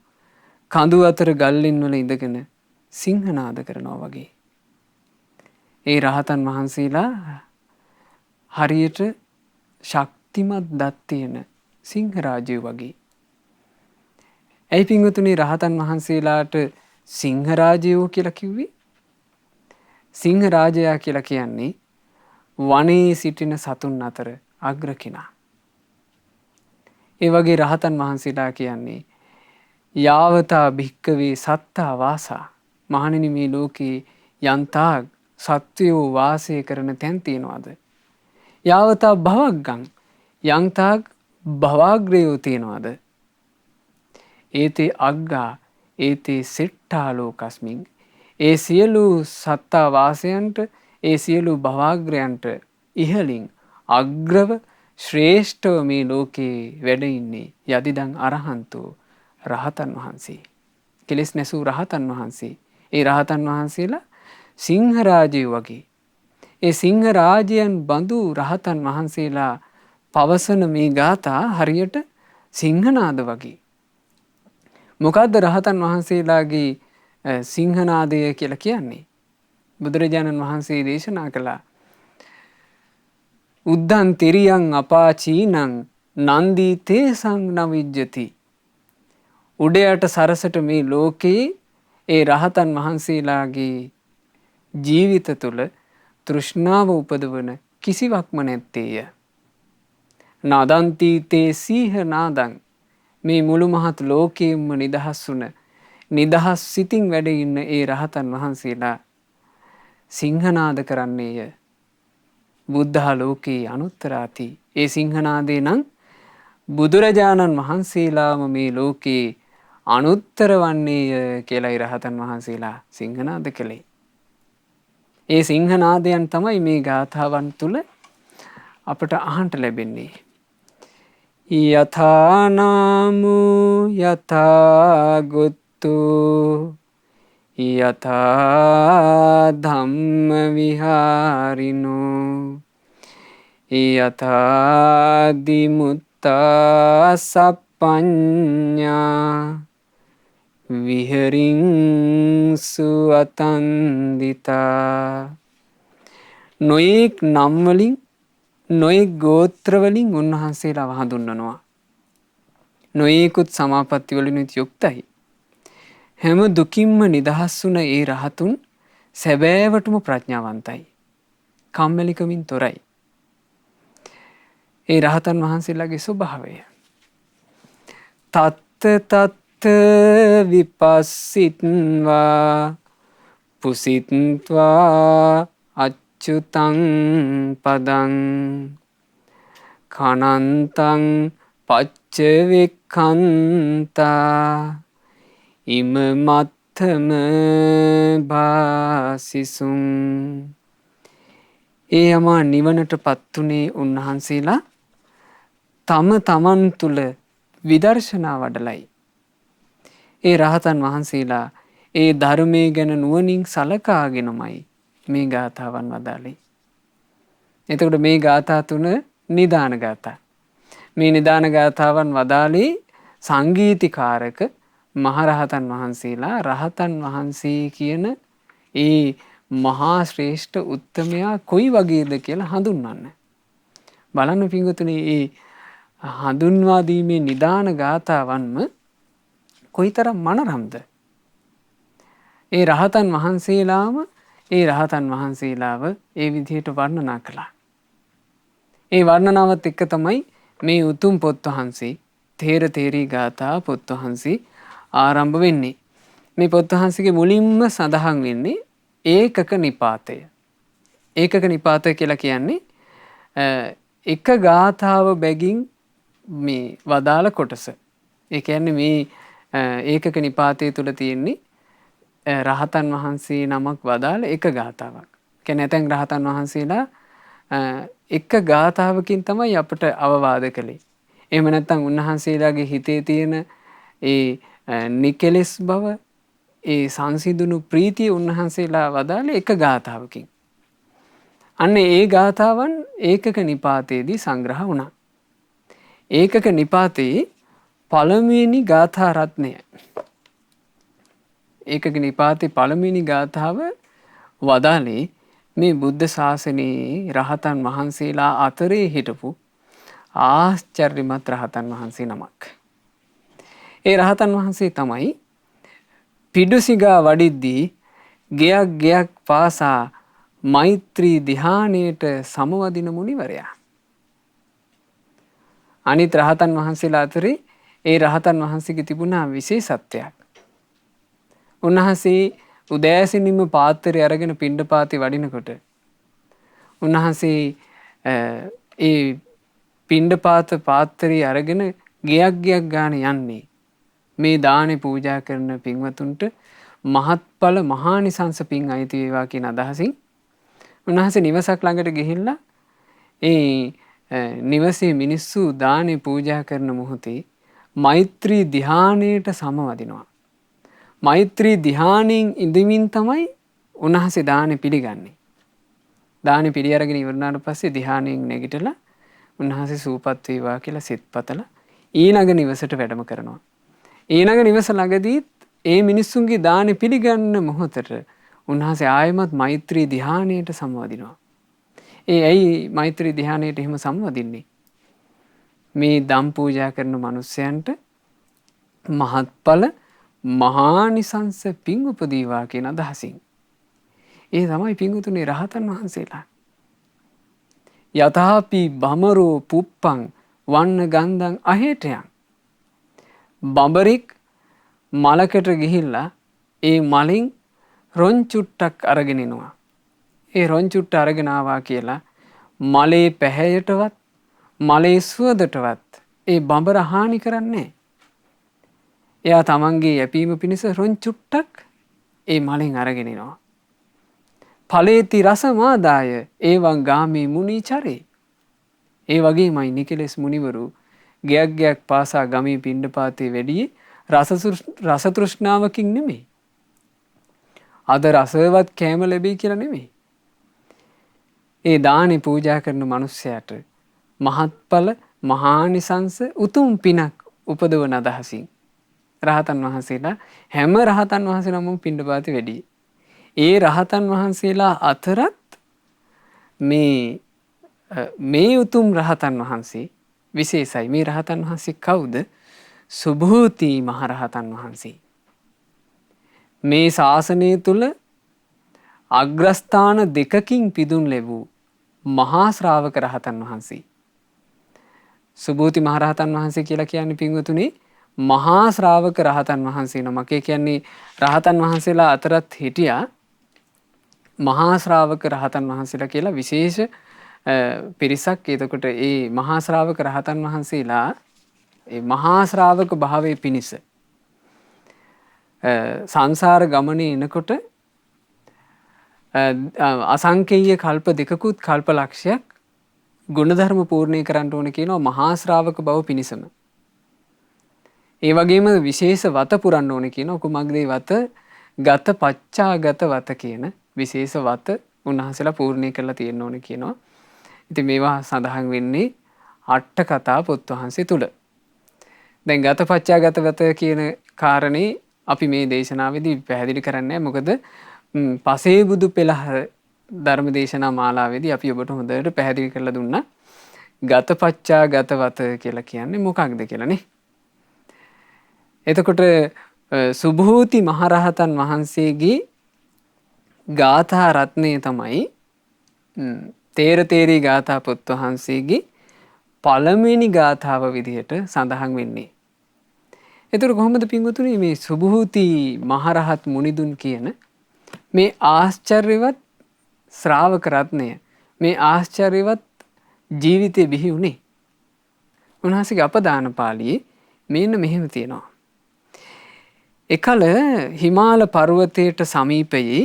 කඳු අතර ගල්ලෙන් වල ඉඳගෙන සිංහනාද කරනවා වගේ. ඒ රහතන් වහන්සේලා හරියට ශක්තිමත් දත් තියෙන සිංහරාජයෝ වගේ. ඇයි පින්වතුනි රහතන් වහන්සේලාට සිංහරාජයෝ කියලා කිව්වේ? සිංහරාජයා කියලා කියන්නේ වනයේ සිටින සතුන් අතර අග්‍ර කෙනා. ඒ වගේ රහතන් වහන්සේලා කියන්නේ යාවතා භික්කවේ සත්තා වාසා. මහණෙනි, මේ ලෝකේ යන්තාක් සත්වයෝ වාසය කරන තැන් තියනවාද? යාවතා භවග්ගං, යන්තාක් භවාග්‍රයෝ තියනවාද? ඒතේ අග්ගා ඒතේ සෙට්ටා ලෝකස්මින්. ඒ සියලු සත්තා වාසයන්ට, ඒ සියලු භවාග්‍රයන්ට ඉහලින් අග්‍රව ශ්‍රේෂ්ඨව මේ ලෝකේ වැඩ ඉන්නේ යදිදං අරහන්තෝ රහතන් වහන්සේ. කෙලෙස් නැසූ රහතන් වහන්සේ. ඒ රහතන් වහන්සේලා සිංහරාජයෝ වගේ. ඒ සිංහරාජයන් බඳු රහතන් වහන්සේලා පවසන මේ ගාථා හරියට සිංහනාද වගේ. මොකද්ද රහතන් වහන්සේලාගේ සිංහනාදය කියලා කියන්නේ? බුදුරජාණන් වහන්සේ දේශනා කළා. උද්දන් තිරියං අපාචීනං නන්දී තේසං නවිජ්ජති. උඩයට සරසට මේ ලෝකේ ඒ රහතන් වහන්සේලාගේ ජීවිත තුළ තෘෂ්ණාව උපදවන කිසිවක්ම නැත්තේය. නදන්ති තේ සීහ නාදං. මේ මුළු මහත් ලෝකයෙන්ම නිදහස් වුණ, නිදහස් සිතින් වැඩ ඉන්න ඒ රහතන් වහන්සේලා සිංහනාද කරන්නේය. බුද්ධා ලෝකේ අනුත්තරාති. ඒ සිංහනාදේ නම් බුදුරජාණන් වහන්සේලාම මේ ලෝකේ අනුත්තර වන්නේය කියලායි රහතන් වහන්සේලා සිංහනාද කළේ. ඒ සිංහනාදයන් තමයි මේ ගාථාවන් තුල අපට අහන්න ලැබෙන්නේ. යථානාමෝ යථාගුත්තු යථා ධම්ම විහාරිනෝ යථා දිමුත්තා සප්පඤ්ඤා විහරින්සු අතන්දිතා. නොයෙක් නම් වලින්, නොයෙක් ගෝත්‍ර වලින් උන්වහන්සේලා හඳුන්වනවා. නොයෙකුත් සමාපatti වලින් යුක්තයි. හැම දුකින්ම නිදහස් වුණ ඒ රහතුන් සැබෑවටම ප්‍රඥාවන්තයි. කම්මැලිකමින් තොරයි. ඒ රහතන් වහන්සේලාගේ ස්වභාවය. තත්ත තත්ත විපස්සිත්වා පුසිත්වා අච්චුතං පදං කනන්තං පච්චවෙක්ඛන්තා ඉම මත්තම භාසිසුං. ඒ යමා නිවනට පත්තුනේ උන්වහන්සේලා තම තමන් තුළ විදර්ශනා වඩලයි. ඒ රහතන් වහන්සේලා ඒ ධර්මයේ ගැන නුවණින් සලකාගෙනමයි මේ ගාථාවන් වදාළේ. එතකොට මේ ගාථා තුන නිදාන ගාථා. මේ නිදාන ගාථාවන් වදාළේ සංගීතිකාරක මහරහතන් වහන්සේලා රහතන් වහන්සේ කියන ඒ මහා ශ්‍රේෂ්ඨ උත්තමයා කොයි වගේද කියලා හඳුන්වන්න. බලන්න පිංගුතුනි ඒ හඳුන්වා දීමේ නිදාන ගාථාවන්ම කොයිතරම් මනරම්ද. ඒ රහතන් වහන්සේලාම ඒ රහතන් වහන්සේලාව ඒ විදිහට වර්ණනා කළා. ඒ වර්ණනාවත් එක්ක තමයි මේ උතුම් පොත් වහන්සේ තේර තේරී ගාථා පොත් වහන්සේ ආරම්භ වෙන්නේ. මේ පොත් වහන්සේගේ මුලින්ම සඳහන් වෙන්නේ ඒකක නිපාතය. ඒකක නිපාතය කියලා කියන්නේ එක ගාථාව බැගින් මේ වදාළ කොටස. ඒ කියන්නේ මේ ඒකක නිපාතය තුල තියෙන්නේ රහතන් වහන්සේ නමක් වදාළ එක ගාථාවක්. කියන්නේ නැතෙන් රහතන් වහන්සේලා එක ගාථාවකින් තමයි අපට අවවාද කළේ. එහෙම නැත්නම් උන්වහන්සේලාගේ හිතේ තියෙන ඒ නිකලස් බව ඒ සංසිඳුණු ප්‍රීතිය උන්වහන්සේලා වදාළේ එක ගාථාවකින්. අන්න ඒ ගාථාවන් ඒකක නිපාතයේදී සංග්‍රහ වුණා. ඒකක නිපාතයේ පළමුවෙනි ගාථා රත්නය. ඒකක නිපාතේ පළමුවෙනි ගාථාව වදාළේ මේ බුද්ධ ශාසනයේ රහතන් වහන්සේලා අතරේ හිටපු ආශ්චර්යමත් රහතන් වහන්සේ නමක්. ඒ රහතන් වහන්සේ තමයි පිඩුසිඟා වඩිද්දී ගෙයක් ගෙයක් පාසා මෛත්‍රී ධ්‍යානයට සමවදින මුනිවරයා. අනිත් රහතන් වහන්සේලා අතරේ ඒ රහතන් වහන්සේගේ තිබුණා විශේෂත්වයක්. උන්වහන්සේ උදෑසනින්ම පාත්‍රය අරගෙන පිණ්ඩපාතේ වඩිනකොට උන්වහන්සේ ඒ පිණ්ඩපාත පාත්‍රය අරගෙන ගෙයක් ගෙයක් ගාන යන්නේ මේ දානේ පූජා කරන පින්වතුන්ට මහත්ඵල මහානිසංස පින් අයිති වේවා කියන අදහසින් උන්වහන්සේ නිවසක් ළඟට ගිහිල්ලා ඒ නිවසේ මිනිස්සු දානේ පූජා කරන මොහොතේ මෛත්‍රී ධ්‍යානයට සමවදිනවා. මෛත්‍රී ධ්‍යානයෙන් ඉඳමින් තමයි උන්වහන්සේ දානේ පිළිගන්නේ. දානේ පිළි අරගෙන ඉවරනාට පස්සේ ධ්‍යානයෙන් නැගිටලා උන්වහන්සේ සූපත් වේවා කියලා සිත පතලා ඊළඟ නිවසට වැඩම කරනවා. ඊළඟ නිවස ළඟදී ඒ මිනිස්සුන්ගේ දානේ පිළිගන්න මොහොතට උන්වහන්සේ ආයමත් මෛත්‍රී ධ්‍යානයට සමවදිනවා. ඇයි මෛත්‍රී ධ්‍යානයට එහෙම සමවදින්නේ? මේ දම් පූජා කරන මිනිස්යන්ට මහත්ඵල මහානිසංස පිං උපදීවා කියන අදහසින්. ඒ තමයි පිංගුතුනේ රහතන් වහන්සේලා. යථාපි බමරෝ පුප්පං වන්න ගන්ධං අහේටයන්. බඹරෙක් මලකට ගිහිල්ලා ඒ මලින් රොන් චුට්ටක් අරගෙන එනවා. ඒ රොන් චුට්ට අරගෙන ආවා කියලා මලේ පැහැයටවත් මලේ සුවඳටවත් ඒ බඹර හානි කරන්නේ. එයා තමන්ගේ යැපීම පිණිස රොන් චුට්ටක් ඒ මලෙන් අරගෙන එනවා. ඵලේති රසමාදාය එවං ගාමී මුනිචරේ. ඒ වගේමයි නිකලස් මුනිවරු ගයක් ගයක් පාසා ගමේ පිණ්ඩපාතේ වැඩියේ රස තෘෂ්ණාවකින් නෙමෙයි. අද රසවත් කෑම ලැබෙයි කියලා නෙමෙයි. ඒ දානේ පූජා කරන මිනිස්සයාට මහත්ඵල මහානිසංස උතුම් පිනක් උපදවන අදහසින් රහතන් වහන්සේලා හැම රහතන් වහන්සේ නමම පිණ්ඩපාතේ වැඩි. ඒ රහතන් වහන්සේලා අතරත් මේ උතුම් රහතන් වහන්සේ විශේෂයි. මේ රහතන් වහන්සේ කවුද? සුභූති මහරහතන් වහන්සේ. මේ ශාසනය තුල අග්‍රස්ථාන දෙකකින් පිදුම් ලැබූ මහා ශ්‍රාවක රහතන් වහන්සේ. සුභූති මහරහතන් වහන්සේ කියලා කියන්නේ පින්වතුනි මහා ශ්‍රාවක රහතන් වහන්සේ නමක්. ඒ කියන්නේ රහතන් වහන්සේලා අතරත් හිටියා මහා ශ්‍රාවක රහතන් වහන්සේලා කියලා විශේෂ පිරිසක්. එතකොට ඒ මහා ශ්‍රාවක රහතන් වහන්සේලා ඒ මහා ශ්‍රාවක භාවයේ පිණිස සංසාර ගමනේ එනකොට අසංකේය කල්ප දෙකකුත් කල්ප ලක්ෂයක් ගුණධර්ම පූර්ණේ කරන්න ඕන කියනවා මහා ශ්‍රාවක බව පිණිසම. ඒ වගේම විශේෂ වත පුරන්න ඕන කියනවා. කුමක්ද ඒ වත? ගත පච්චාගත වත කියන විශේෂ වත උන්වහන්සේලා පූර්ණේ කරලා තියෙන්න ඕන කියනවා. ඉතින් මේවා සඳහන් වෙන්නේ අට කතා පොත් වහන්සේ තුල. දැන් ගතපච්චා ගතවත කියන කාරණේ අපි මේ දේශනාවේදී පැහැදිලි කරන්නේ. මොකද පසේ බුදු පෙළහර ධර්ම දේශනා මාලාවේදී අපි ඔබට හොඳට පැහැදිලි කරලා දුන්නා. ගතපච්චා ගතවත කියලා කියන්නේ මොකක්ද කියලානේ. එතකොට සුභූති මහරහතන් වහන්සේගේ ගාථා රත්නය තමයි තේර තේරී ගාථා පොත් වහන්සේගේ පළමුවෙනි ගාථාව විදිහට සඳහන් වෙන්නේ. එතකොට කොහොමද පින්වතුනි මේ සුභූති මහරහත් මුනිදුන් කියන මේ ආශ්චර්යවත් ශ්‍රාවක රත්නය, මේ ආශ්චර්යවත් ජීවිතේ බිහි වුණේ? උන්වහන්සේගේ අපදාන පාළියේ මෙන්න මෙහෙම තියෙනවා. එකල හිමාල පර්වතයට සමීපයේ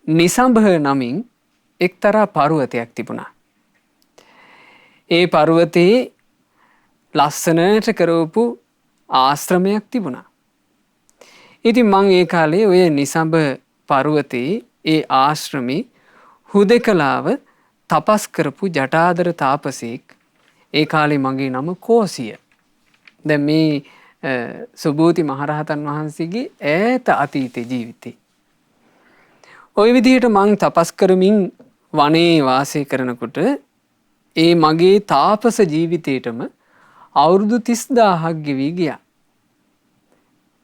නිසඹ නමින් එක්තරා පර්වතයක් තිබුණා. ඒ පර්වතයේ ලස්සනට කරවපු ආශ්‍රමයක් තිබුණා. ඉතින් මං ඒ කාලේ ඔය නිසඹ පර්වතයේ ඒ ආශ්‍රමේ හුදෙකලාව තපස් කරපු ජටාදර තාපසෙක්. ඒ කාලේ මගේ නම කෝසිය. දැන් මේ සුභූති මහරහතන් වහන්සේගේ ඈත අතීත ජීවිතේ. ওই විදිහට මං තපස් කරමින් වනයේ වාසය කරනකොට ඒ මගේ තාපස ජීවිතේටම අවුරුදු 30000ක් ගෙවි ගියා.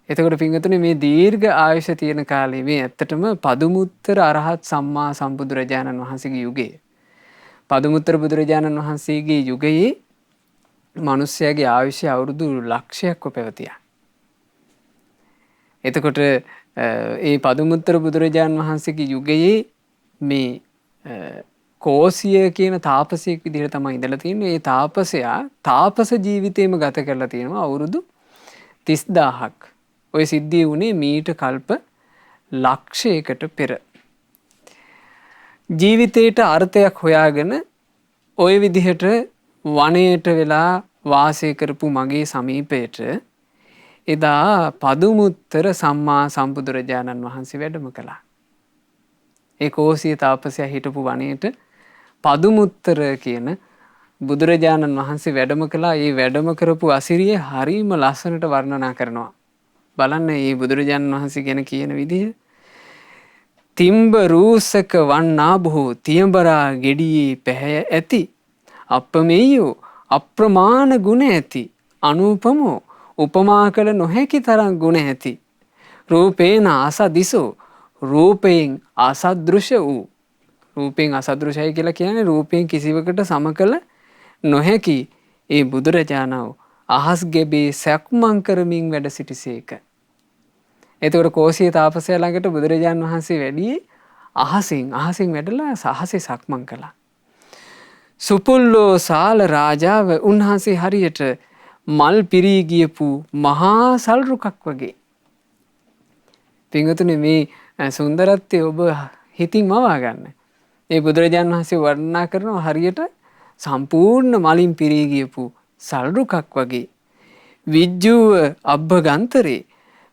එතකොට පින්වතුනි මේ දීර්ඝ ආයුෂ තියෙන කාලේ මේ ඇත්තටම පදුමුත්තර අරහත් සම්මා සම්බුදුරජාණන් වහන්සේගේ යුගයේ. පදුමුත්තර බුදුරජාණන් වහන්සේගේ යුගයේ මිනිස්යාගේ ආයුෂය අවුරුදු ලක්ෂයක්ව පැවතියා. එතකොට ඒ පදුමුත්තර බුදුරජාණන් වහන්සේගේ යුගයේ මේ කෝසිය කියන තාපසයෙක් විදිහට තමයි ඉඳලා තියෙන්නේ. ඒ තාපසයා තාපස ජීවිතේම ගත කරලා තියෙනවා අවුරුදු 30000ක්. ඔය සිද්ධිය වුණේ මීට කල්ප ලක්ෂයකට පෙර. ජීවිතේට අර්ථයක් හොයාගෙන ওই විදිහට වනයේට වෙලා වාසය කරපු මගේ සමීපයට එදා පදුමුත්තර සම්මා සම්බුදුරජාණන් වහන්සේ වැඩම කළා. ඒ කෝසිය තාපසයා හිටපු වනයේට පදුමුත්තර කියන බුදුරජාණන් වහන්සේ වැඩම කළා. ඒ වැඩම කරපු අසිරිය හරීම ලස්සනට වර්ණනා කරනවා. බලන්න මේ බුදුරජාණන් වහන්සේ ගැන කියන විදිහ. තිම්බ රූසක වන්නා බොහෝ තියඹරා ගෙඩියේ පැහැ ඇති අප්පමෙය්‍යෝ අප්‍රමාණ ගුණ ඇති අනුපමෝ උපමා කළ නොහැකි තරම් ගුණ ඇති රූපේන අසදිසෝ රූපයෙන් අසදෘශ වූ. රූපයෙන් අසදෘශයි කියලා කියන්නේ රූපයෙන් කිසිවකට සම කළ නොහැකි ඒ බුදුරජාණන් අහස් ගෙබේ සැක්මන් කරමින් වැඩ සිටිසේක. එතකොට කෝසිය තාපසයා ළඟට බුදුරජාණන් වහන්සේ වැඩියේ අහසින් වැඩලා අහසේ සක්මන් කළා. සුපුල්ලෝ සාල රාජාව උන්වහන්සේ හරියට මල් පිරී ගියපු මහා සල්රුකක් වගේ. පින්වතුනි මේ සුන්දරත්වය ඔබ හිතින් මවා ගන්න. ඒ බුදුරජාණන් වහන්සේ වර්ණනා කරනවා හරියට සම්පූර්ණ මලින් පිරී ගියපු සල්රුකක් වගේ. විජ්ජුව අබ්බගන්තරේ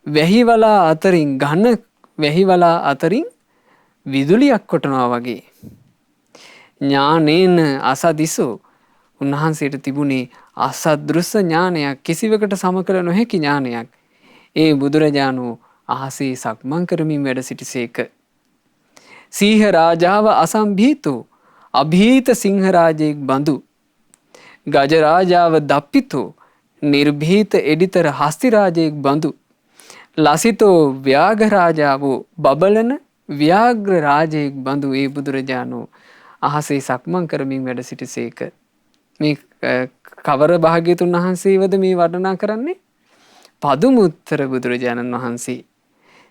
වැහිවලා අතරින් ඝන වැහිවලා අතරින් විදුලියක් කොටනවා වගේ. ඥානේන අසදිසෝ උන්වහන්සේට තිබුණේ අසදෘස ඥානයක්, කිසිවකට සම කළ නොහැකි ඥානයක්. ඒ බුදුරජාණෝ අහසේ සක්මන් කරමින් වැඩ සිටිසේක. සීහ රාජාව අසම්භීතෝ අභීත සිංහ රාජයෙක් බඳු. ගජ රාජාව දප්පිතෝ නිර්භීත එඩිතර හස්ති රාජයෙක් බඳු. ලසිතෝ ව්‍යාඝ රාජාවෝ බබලන ව්‍යාග්‍ර රාජයෙක් බඳු ඒ බුදුරජාණෝ අහසේ සක්මන් කරමින් වැඩ සිටිසේක. මේ කවර භාග්‍යතුන් වහන්සේවද මේ වර්ණනා කරන්නේ? පදුමුත්තර බුදුරජාණන් වහන්සේ.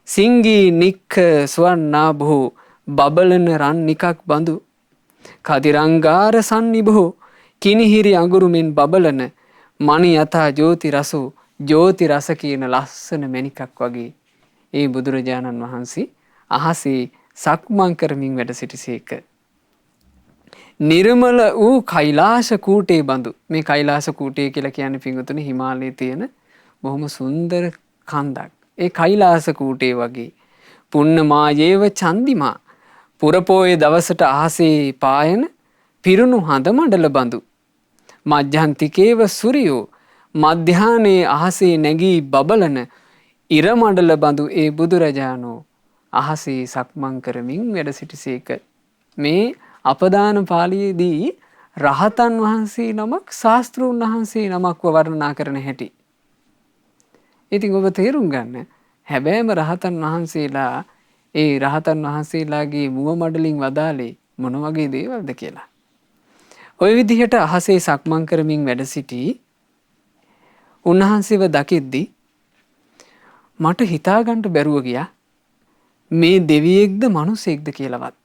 සිංගී නික්ක ස්වර්ණාභෝ බබලන රන් නිකක් බඳු. කදිරංගාර සන්නිභෝ කිනිහිරි අඟුරුමින් බබලන මණි යථා ජෝති රසෝ ජෝති රස කියන ලස්සන මණිකක් වගේ ඒ බුදුරජාණන් වහන්සේ අහසේ සක්මන් කරමින් වැඩ සිටිසේක. නිර්මල වූ කෛලාශ කූටේ බඳු. මේ කෛලාශ කූටේ කියලා කියන්නේ පින්වතුනි හිමාලයේ තියෙන බොහොම සුන්දර කන්දක්. ඒ කෛලාශ කූටේ වගේ පුන්නමායේව චන්දිමා පුරපෝයේ දවසට අහසේ පායන පිරුණු හඳ මණ්ඩල බඳු. මජ්ජන්තිකේව සූර්යෝ මධ්‍යානයේ අහසේ නැගී බබලන ඉරමඩල බඳු ඒ බුදුරජාණෝ අහසේ සක්මන් කරමින් වැඩ සිටිසේක. මේ අපදාන පාළියේදී රහතන් වහන්සේ නමක් ශාස්ත්‍රූන් වහන්සේ නමක්ව වර්ණනා කරන හැටි. ඉතින් ඔබ තේරුම් ගන්න හැබැයිම රහතන් වහන්සේලා ඒ රහතන් වහන්සේලාගේ මුව මඩලින් වදාලේ මොන වගේ දේවල්ද කියලා. ඔය විදිහට අහසේ සක්මන් කරමින් වැඩ සිටි උන්වහන්සේව දකිද්දි මට හිතාගන්න බැරුව ගියා මේ දෙවියෙක්ද මිනිසෙක්ද කියලාවත්.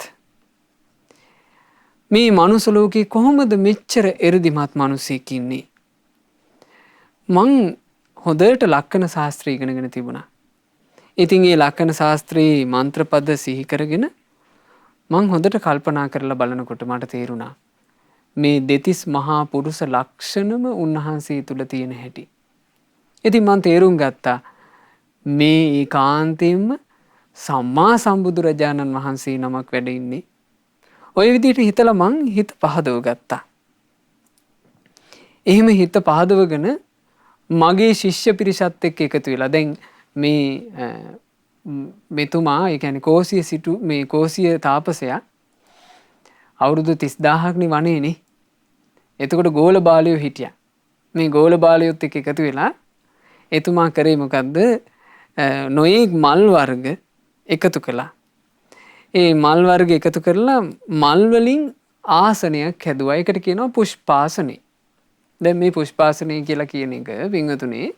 මේ මනුස්ස ලෝකේ කොහොමද මෙච්චර එ르දිමත් මිනිසෙක් ඉන්නේ? මං හොඳට ලක්කන ශාස්ත්‍රය ඉගෙනගෙන තිබුණා. ඉතින් ඒ ලක්කන ශාස්ත්‍රයේ මන්ත්‍ර පද සිහි කරගෙන මං හොඳට කල්පනා කරලා බලනකොට මට තේරුණා මේ දෙතිස් මහා පුරුෂ ලක්ෂණම උන්වහන්සේ තුල තියෙන හැටි. ඉතින් මං තේරුම් ගත්තා මේ ඒකාන්තයෙන්ම සම්මා සම්බුදුරජාණන් වහන්සේ නමක් වැඩ ඉන්නේ. ඔය විදිහට හිතලා මං හිත පහදව ගත්තා. එහෙම හිත පහදවගෙන මගේ ශිෂ්‍ය පිරිසත් එක්ක එකතු වෙලා දැන් මේ මෙතුමා ඒ කියන්නේ කෝසිය සිටු මේ කෝසිය තාපසයා අවුරුදු 30000ක් නේ වනේනේ. එතකොට ගෝල බාලයෝ හිටියා. මේ ගෝල බාලයොත් එක්ක එකතු වෙලා එතුමා කරේ මොකද්ද? නොයෙක් මල් වර්ග එකතු කළා. ඒ මල් වර්ග එකතු කරලා මල් වලින් ආසනයක් හැදුවා. ඒකට කියනවා පුෂ්පාසනේ. දැන් මේ පුෂ්පාසනේ කියලා කියන එක වින්වතුනේ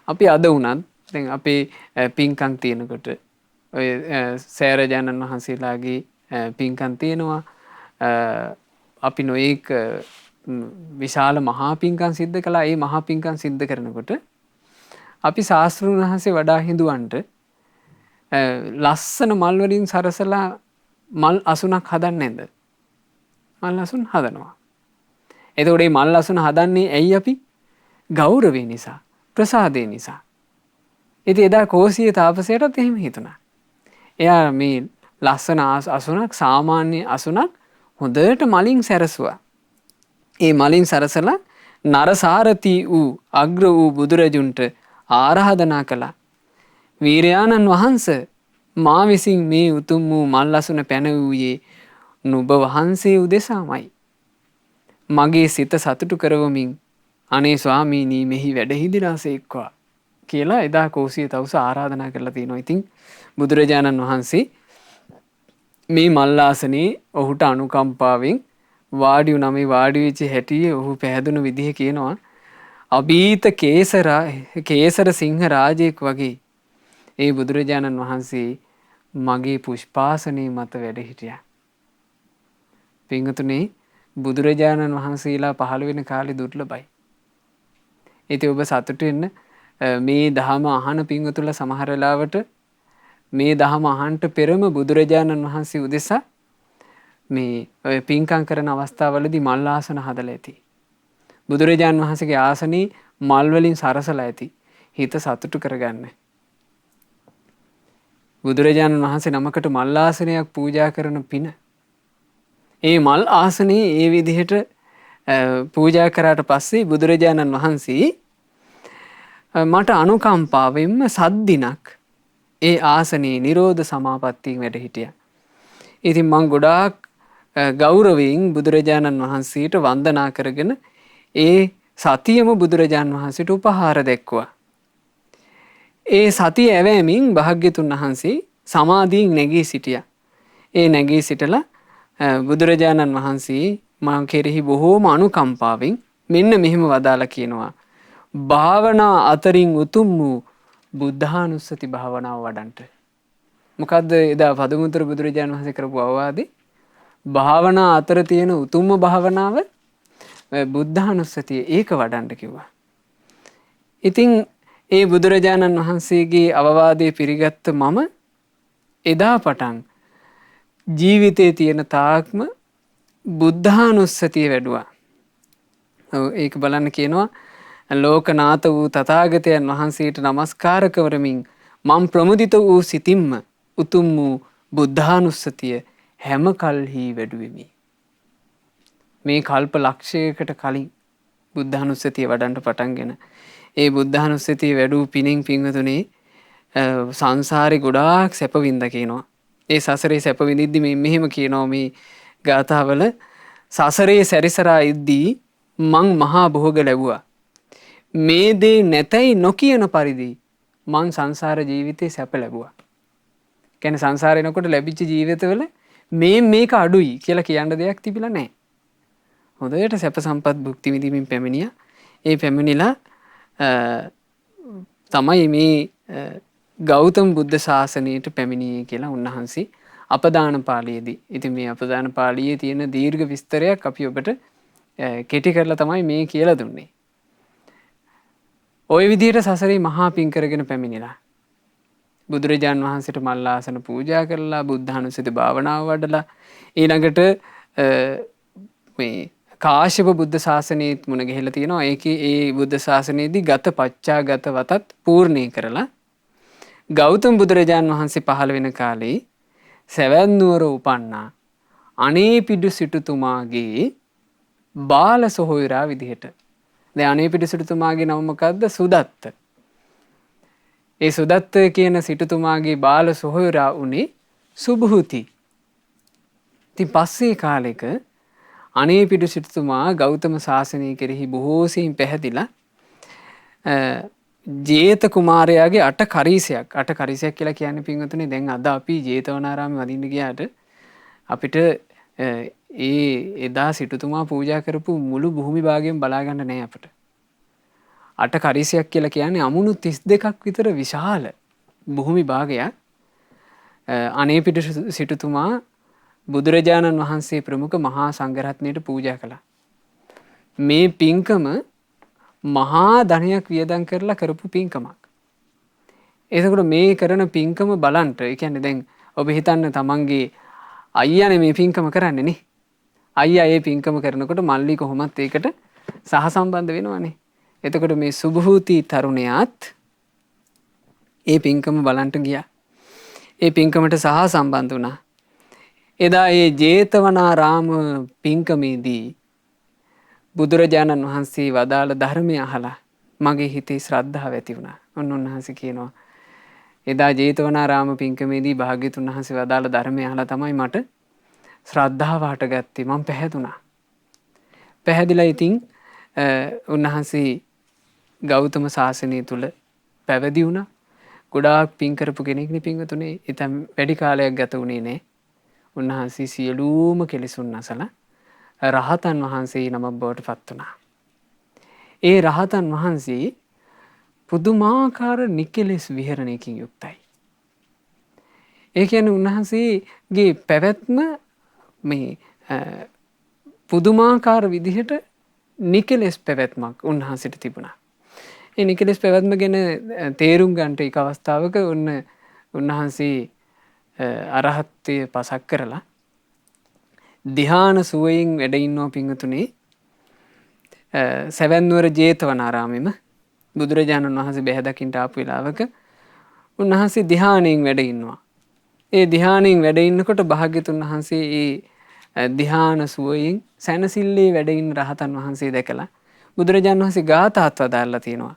අපි අද වුණත් දැන් අපේ පින්කම් තියෙනකොට ඔය සෑරජානන් වහන්සේලාගේ පින්කම් තියෙනවා. අපි නොඑක විශාල මහා පින්කම් සිද්ධ කළා. ඒ මහා පින්කම් සිද්ධ කරනකොට අපි ශාස්ත්‍රඥ වහන්සේ වඩා හිඳුවන්ට ලස්සන මල් වලින් සරසලා මල් අසුනක් හදන්නේ නැද්ද? මල් අසුන් හදනවා. එතකොට මේ මල් අසුන හදන්නේ ඇයි අපි? ගෞරවය නිසා, ප්‍රසාදේ නිසා. ඉතින් එදා කෝසිය තාපසයටත් එහෙම හිතුණා. එයා මේ ලස්සන අසුනක් සාමාන්‍ය අසුනක් හොඳට මලින් සැරසුවා. ඒ මලින් සරසලා නරසාරති වූ අග්‍ර වූ බුදුරජුන්ට ආරාධනා කළා. වීරයාණන් වහන්සේ මා විසින් මේ උතුම් වූ මල් අසුන පැනවූයේ නුඹ වහන්සේ උදෙසාමයි. මගේ සිත සතුටු කරවමින් අනේ ස්වාමීනි මෙහි වැඩ හිඳිනාසේක්වා කියලා එදා කෝසිය තවුස ආරාධනා කරලා තියෙනවා. ඉතින් බුදුරජාණන් වහන්සේ මේ මල් ආසනේ ඔහුට අනුකම්පාවෙන් වාඩි වුණා. මේ වාඩි වෙච්ච හැටි ඔහු පැහැදුණු විදිහ කියනවා අභීත කේසර සිංහ රාජෙක් වගේ ඒ බුදුරජාණන් වහන්සේ මගේ පුෂ්පාසනේ මත වැඩ හිටියා. පින්වතුනි බුදුරජාණන් වහන්සේලා පහළ වෙන කාලේ දුර්ලභයි. ඉතින් ඔබ සතුටු වෙන්න මේ දහම අහන පින්වතුන්ලා සමහර වෙලාවට මේ දහම අහන්ට පෙරම බුදුරජාණන් වහන්සේ උදෙසා මේ ඔය පින්කම් කරන අවස්ථාවවලදී මල් ආසන හදලා ඇති. බුදුරජාණන් වහන්සේගේ ආසනේ මල් වලින් සරසලා ඇති. හිත සතුටු කරගන්න. බුදුරජාණන් වහන්සේ නමකට මල් ආසනයක් පූජා කරන පින. ඒ මල් ආසනේ ඒ විදිහට පූජා කරාට පස්සේ බුදුරජාණන් වහන්සේ මට අනුකම්පාවෙන්ම සද්දිනක් ඒ ආසනේ නිරෝධ සමාපත්තියෙන් වැඩ හිටියා. ඉතින් මං ගොඩාක් ගෞරවයෙන් බුදුරජාණන් වහන්සේට වන්දනා කරගෙන ඒ සතියම බුදුරජාණන් වහන්සේට උපහාර දැක්වුවා. ඒ සතිය ඇවෑමින් භාග්‍යතුන් වහන්සේ සමාධියෙන් නැගී සිටියා. ඒ නැගී සිටලා බුදුරජාණන් වහන්සේ මා කෙරෙහි බොහෝම අනුකම්පාවෙන් මෙන්න මෙහෙම වදාලා කියනවා. භාවනා අතරින් උතුම් වූ බුද්ධානුස්සති භාවනාව වඩන්ට. මොකද්ද එදා පදුමුතර බුදුරජාණන් වහන්සේ කරපු අවවාදේ? භාවනා අතර තියෙන උතුම්ම භාවනාව බුද්ධානුස්සතිය. ඒක වඩන්ට කිව්වා. ඉතින් ඒ බුදුරජාණන් වහන්සේගේ අවවාදයේ පිළිගත්ත මම එදා පටන් ජීවිතයේ තියෙන තාක්ම බුද්ධානුස්සතිය වැඩුවා. ඒක බලන්න කියනවා ලෝකනාත වූ තථාගතයන් වහන්සේට নমස්කාර කරමින් මම ප්‍රමුදිත වූ සිතින්ම උතුම් වූ බුද්ධානුස්සතිය හැම කල්හි වැඩුවෙමි. මේ කල්ප ලක්ෂයකට කලින් බුද්ධානුස්සතිය වඩන්න පටන්ගෙන ඒ බුද්ධානුස්සතිය වැඩූ පිණින් පින්වතුනි සංසාරේ ගොඩාක් සැප වින්ද කියනවා. ඒ සසරේ සැප විඳිද්දි මෙහෙම කියනවා මේ ගාථාවල සසරේ සැරිසරා ඉද්දී මං මහා භෝග ලැබුවා. මේ දේ නැතයි නොකියන පරිදි මං සංසාර ජීවිතේ සැප ලැබුවා. කියන්නේ සංසාරේ එනකොට ලැබිච්ච ජීවිතවල මේක අඩුයි කියලා කියන්න දෙයක් තිබිලා නැහැ. හොඳට සැප සම්පත් භුක්ති විඳින්මින් පැමිණියා. ඒ පැමිණිලා තමයි මේ ගෞතම බුද්ධ ශාසනයට පැමිණියේ කියලා උන්වහන්සේ අපදාන පාළියේදී. ඉතින් මේ අපදාන පාළියේ තියෙන දීර්ඝ විස්තරයක් අපි ඔබට කෙටි කරලා තමයි මේ කියලා දුන්නේ. ওই විදිහට සසරේ මහා පිං කරගෙන පැමිණිලා බුදුරජාන් වහන්සේට මල්ලාසන පූජා කරලා බුද්ධානුස්සති භාවනාව වඩලා ඊළඟට මේ කාශ්‍යප බුද්ධ ශාසනයේත් මුණ ගැහිලා තියෙනවා. ඒකේ ඒ බුද්ධ ශාසනයේදී ගත පච්චාගත වතත් පූර්ණේ කරලා ගෞතම බුදුරජාන් වහන්සේ පහළ වෙන කාලේ සවැත් නුවර උපන්නා අනේපිඩු සිටුතුමාගේ බාල සොහොයුරා විදිහට. දැන් අනේපිඩු සිටුතුමාගේ නම මොකද්ද? සුදත්ත. ඒ සුදත්ත කියන සිටුතුමාගේ බාල සොහොයුරා උනේ සුභූති. ඉතින් පස්සේ කාලෙක අනේපිඩු සිටුතුමා ගෞතම ශාසනය කෙරෙහි බොහෝ සෙයින් පැහැදිලා ජේත කුමාරයාගේ අට කරීසයක් කියලා කියන්නේ පින්වතුනි දැන් අද අපි ජේතවනාරාමේ වදින්න ගියාට අපිට එදා සිටුතුමා පූජා කරපු මුළු භූමි භාගයෙන් බලා ගන්න නැහැ අපිට. අට කරීසයක් කියලා කියන්නේ අමුණු 32ක් විතර විශාල භූමි භාගයක් අනේපිඩු සිටුතුමා බුදුරජාණන් වහන්සේ ප්‍රමුඛ මහා සංඝරත්නයට පූජා කළා. මේ පින්කම මහා ධනයක් වියදම් කරලා කරපු පින්කමක්. එතකොට මේ කරන පින්කම බලන්ට ඒ කියන්නේ දැන් ඔබ හිතන්න තමන්ගේ අයියානේ මේ පින්කම කරන්නේ නේ. අයියා මේ පින්කම කරනකොට මල්ලි කොහොමත් ඒකට සහසම්බන්ධ වෙනවනේ. එතකොට මේ සුභූති තරුණයාත් ඒ පින්කම බලන්ට ගියා. ඒ පින්කමට සහසම්බන්ධ වුණා. එදා ඒ ජේතවනාරාම පින්කමේදී බුදුරජාණන් වහන්සේ වදාළ ධර්මය අහලා මගේ හිතේ ශ්‍රද්ධාව ඇති වුණා. උන්වහන්සේ කියනවා එදා ජේතවනාරාම පින්කමේදී භාග්‍යතුන් වහන්සේ වදාළ ධර්මය අහලා තමයි මට ශ්‍රද්ධාව හටගත්තේ. මම පැහැදුනා. පැහැදිලා ඉතින් උන්වහන්සේ ගෞතම ශාසනය තුල පැවිදි වුණා. ගොඩාක් පින් කරපු කෙනෙක්නේ පින්වතුනේ. ඉතින් වැඩි කාලයක් ගත වුණේ නැහැ. උන්වහන්සේ සියලුම කෙලෙසුන් නැසලා රහතන් වහන්සේ නමක් බවට පත් වුණා. ඒ රහතන් වහන්සේ පුදුමාකාර නිකලෙස් විහරණයකින් යුක්තයි. ඒ කියන්නේ උන්වහන්සේගේ පැවැත්ම මේ පුදුමාකාර විදිහට නිකලෙස් පැවැත්මක් උන්වහන්සේට තිබුණා. ඒ නිකලෙස් පැවැත්ම ගැන තේරුම් ගන්නට එක අවස්ථාවක උන්වහන්සේ අරහත්ත්වය පසක් කරලා ධ්‍යාන සුවයෙන් වැඩ ඉන්නවා පින්වතුනි. සවැත් නුවර ජේතවනාරාමෙම බුදුරජාණන් වහන්සේ බැහැ දකින්න ආපු වෙලාවක උන්වහන්සේ ධ්‍යානයෙන් වැඩ ඉන්නවා. ඒ ධ්‍යානයෙන් වැඩ ඉන්නකොට භාග්‍යතුන් වහන්සේ ඒ ධ්‍යාන සුවයෙන් සැනසille වැඩ ඉන්න රහතන් වහන්සේ දැකලා බුදුරජාණන් වහන්සේ ගාථාත් වදාළා තියෙනවා.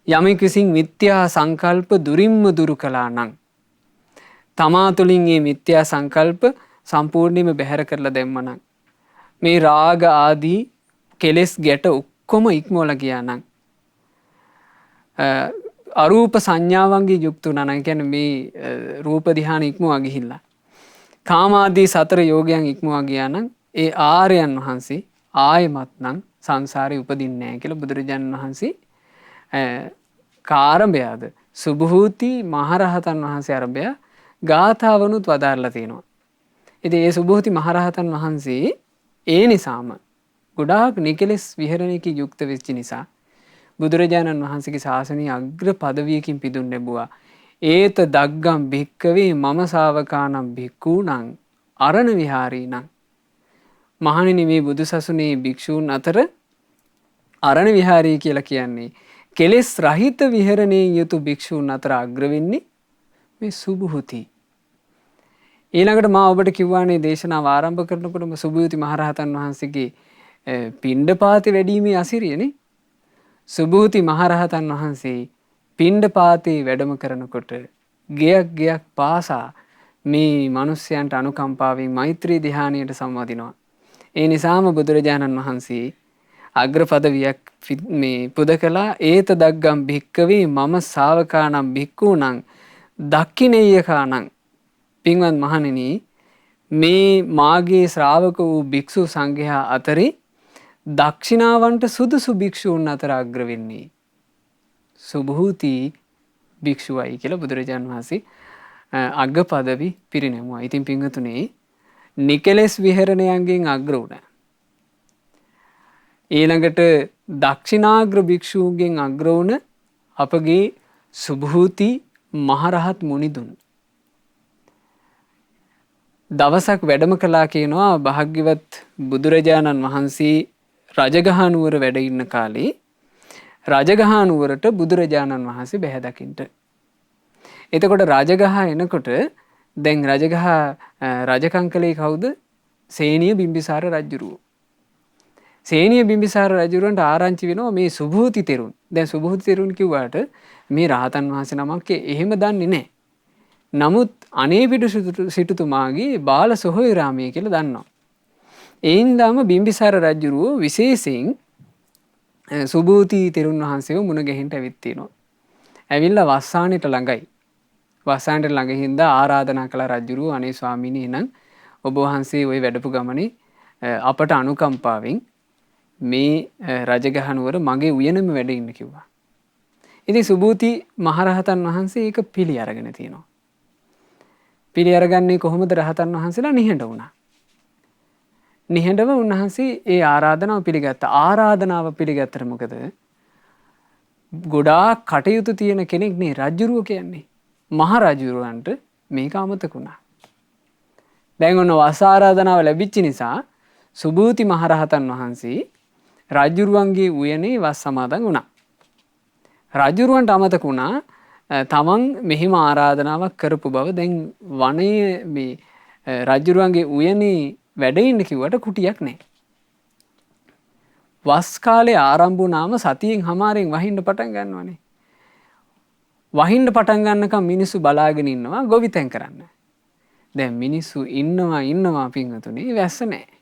යමෙක් විසින් මිත්‍යා සංකල්ප දුරින්ම දුරු කළා නම් තමා තුළින් මේ මිත්‍යා සංකල්ප සම්පූර්ණයෙන්ම බැහැර කරලා දැම්මනම් මේ රාග ආදී කෙලෙස් ගැට ඔක්කොම ඉක්මවලා ගියා නම් අරූප සංඥාවන්ගේ යුක්ත වුණා නම් කියන්නේ මේ රූප ධ්‍යාන ඉක්මවා ගිහිල්ලා කාමාදී සතර යෝගයන් ඉක්මවා ගියා නම් ඒ ආර්යයන් වහන්සේ ආයමත් නම් සංසාරේ උපදින්නේ නැහැ කියලා බුදුරජාණන් වහන්සේ කාරඹයාද සුභූති මහරහතන් වහන්සේ ආරඹය ගාථාවනුත් වදාරලා තියෙනවා. ඉතින් ඒ සුභූති මහරහතන් වහන්සේ ඒ නිසාම ගොඩාක් නිකලෙස් විහරණයකින් යුක්ත වෙච්ච නිසා බුදුරජාණන් වහන්සේගේ ශාසනීය අග්‍ර පදවියකින් පිදුම් ලැබුවා. ඒත දග්ගම් භික්කවේ මම ශාවකානම් භික්ඛූණං අරණ විහාරීණං. මහණෙනි මේ බුදුසසුනේ භික්ෂූන් අතර අරණ විහාරී කියලා කියන්නේ කෙලෙස් රහිත විහරණයෙන් යුතු භික්ෂූන් අතර අග්‍ර වෙන්නේ මේ සුභූති. ඊළඟට මා ඔබට කිව්වානේ දේශනාව ආරම්භ කරනකොටම සුභූති මහරහතන් වහන්සේගේ පිණ්ඩපාතේ වැඩීමේ අසිරියනේ. සුභූති මහරහතන් වහන්සේ පිණ්ඩපාතේ වැඩම කරනකොට ගෙයක් පාසා මේ මිනිස්යන්ට අනුකම්පාවෙන් මෛත්‍රී ධ්‍යානයට සම්වදිනවා. ඒ නිසාම බුදුරජාණන් වහන්සේ අග්‍රපදවියක් මේ පුද කළා. ඒත දග්ගම් භික්කවේ මම ශාවකානම් භික්ඛූනම් දක්ඛිනේයකානම්. පින්වත් මහණෙනි, මේ මාගේ ශ්‍රාවක වූ භික්ෂු සංඝයා අතරේ දක්ෂිනාවන්ට සුදුසු භික්ෂූන් අතර අග්‍ර වෙන්නේ සුභූති භික්ෂුවයි කියලා බුදුරජාණන් වහන්සේ අග්ග පදවි පිරිනැමුවා. ඉතින් පින්වතුනි, නිකලෙස් විහරණයන්ගෙන් අග්‍ර වුණා. ඊළඟට දක්ෂිනාග්‍ර භික්ෂූන්ගෙන් අග්‍ර වුණ අපගේ සුභූති මහරහත් මුනිදුන් දවසක් වැඩම කළා කියනවා. භාග්‍යවත් බුදුරජාණන් වහන්සේ රජගහ නුවර වැඩ ඉන්න කාලේ රජගහ නුවරට බුදුරජාණන් වහන්සේ බැහැ දකින්න. එතකොට රජගහ එනකොට දැන් රජගහ රජකම් කළේ කවුද? සේනිය බිම්බිසාර රජුරුව. සේනිය බිම්බිසාර රජුරන්ට ආරංචි වෙනවා මේ සුභූති තෙරුන්. දැන් සුභූති තෙරුන් කිව්වට මේ රහතන් වහන්සේ නමක් එහෙම දන්නේ නැහැ. නමුත් අනේපිඩු සිටුතුමාගේ බාල සොහොයුරාමයේ කියලා දන්නවා. ඒින්දාම බිම්බිසාර රජුරුව විශේෂයෙන් සුභූති තෙරුන් වහන්සේව මුණ ගැහෙන්න ඇවිත් තිනවා. ඇවිල්ලා වස්සානෙට ළඟයි. වස්සානෙට ළඟ හින්දා ආරාධනා කළ රජුරුව අනේ ස්වාමීනි, එහෙනම් ඔබ වහන්සේ ওই වැඩපු ගමනේ අපට අනුකම්පාවෙන් මේ රජගහ නුවර මගේ උයනෙම වැඩ ඉන්න කිව්වා. ඉතින් සුභූති මහරහතන් වහන්සේ ඒක පිළි අරගෙන තිනවා. පිළි අරගන්නේ කොහොමද? රහතන් වහන්සේලා නිහඬ වුණා. නිහඬව උන්වහන්සේ ඒ ආරාධනාව පිළිගත්තා. ආරාධනාව පිළිගත්තට මොකද? ගොඩාක් කටයුතු තියෙන කෙනෙක් නේ රජුරුව කියන්නේ. මහ රජුරවන්ට මේක අමතක වුණා. දැන් ඔන්න වස් ආරාධනාව ලැබිච්ච නිසා සුභූති මහරහතන් වහන්සේ රජුරුවන්ගේ උයනේ වස් සමාදන් වුණා. රජුරුවන්ට අමතක වුණා තමන් මෙහිම ආරාධනාවක් කරපු බව. දැන් වනයේ මේ රජුරුවන්ගේ උයනේ වැඩ ඉන්න කිව්වට කුටියක් නැහැ. වස් කාලේ ආරම්භ වුණාම සතියෙන් හමාරෙන් වහින්න පටන් ගන්නවනේ. වහින්න පටන් ගන්නකම් මිනිස්සු බලාගෙන ඉන්නවා ගොවිතැන් කරන්න. දැන් මිනිස්සු ඉන්නවා පින්වතුනි, වැස්ස නැහැ.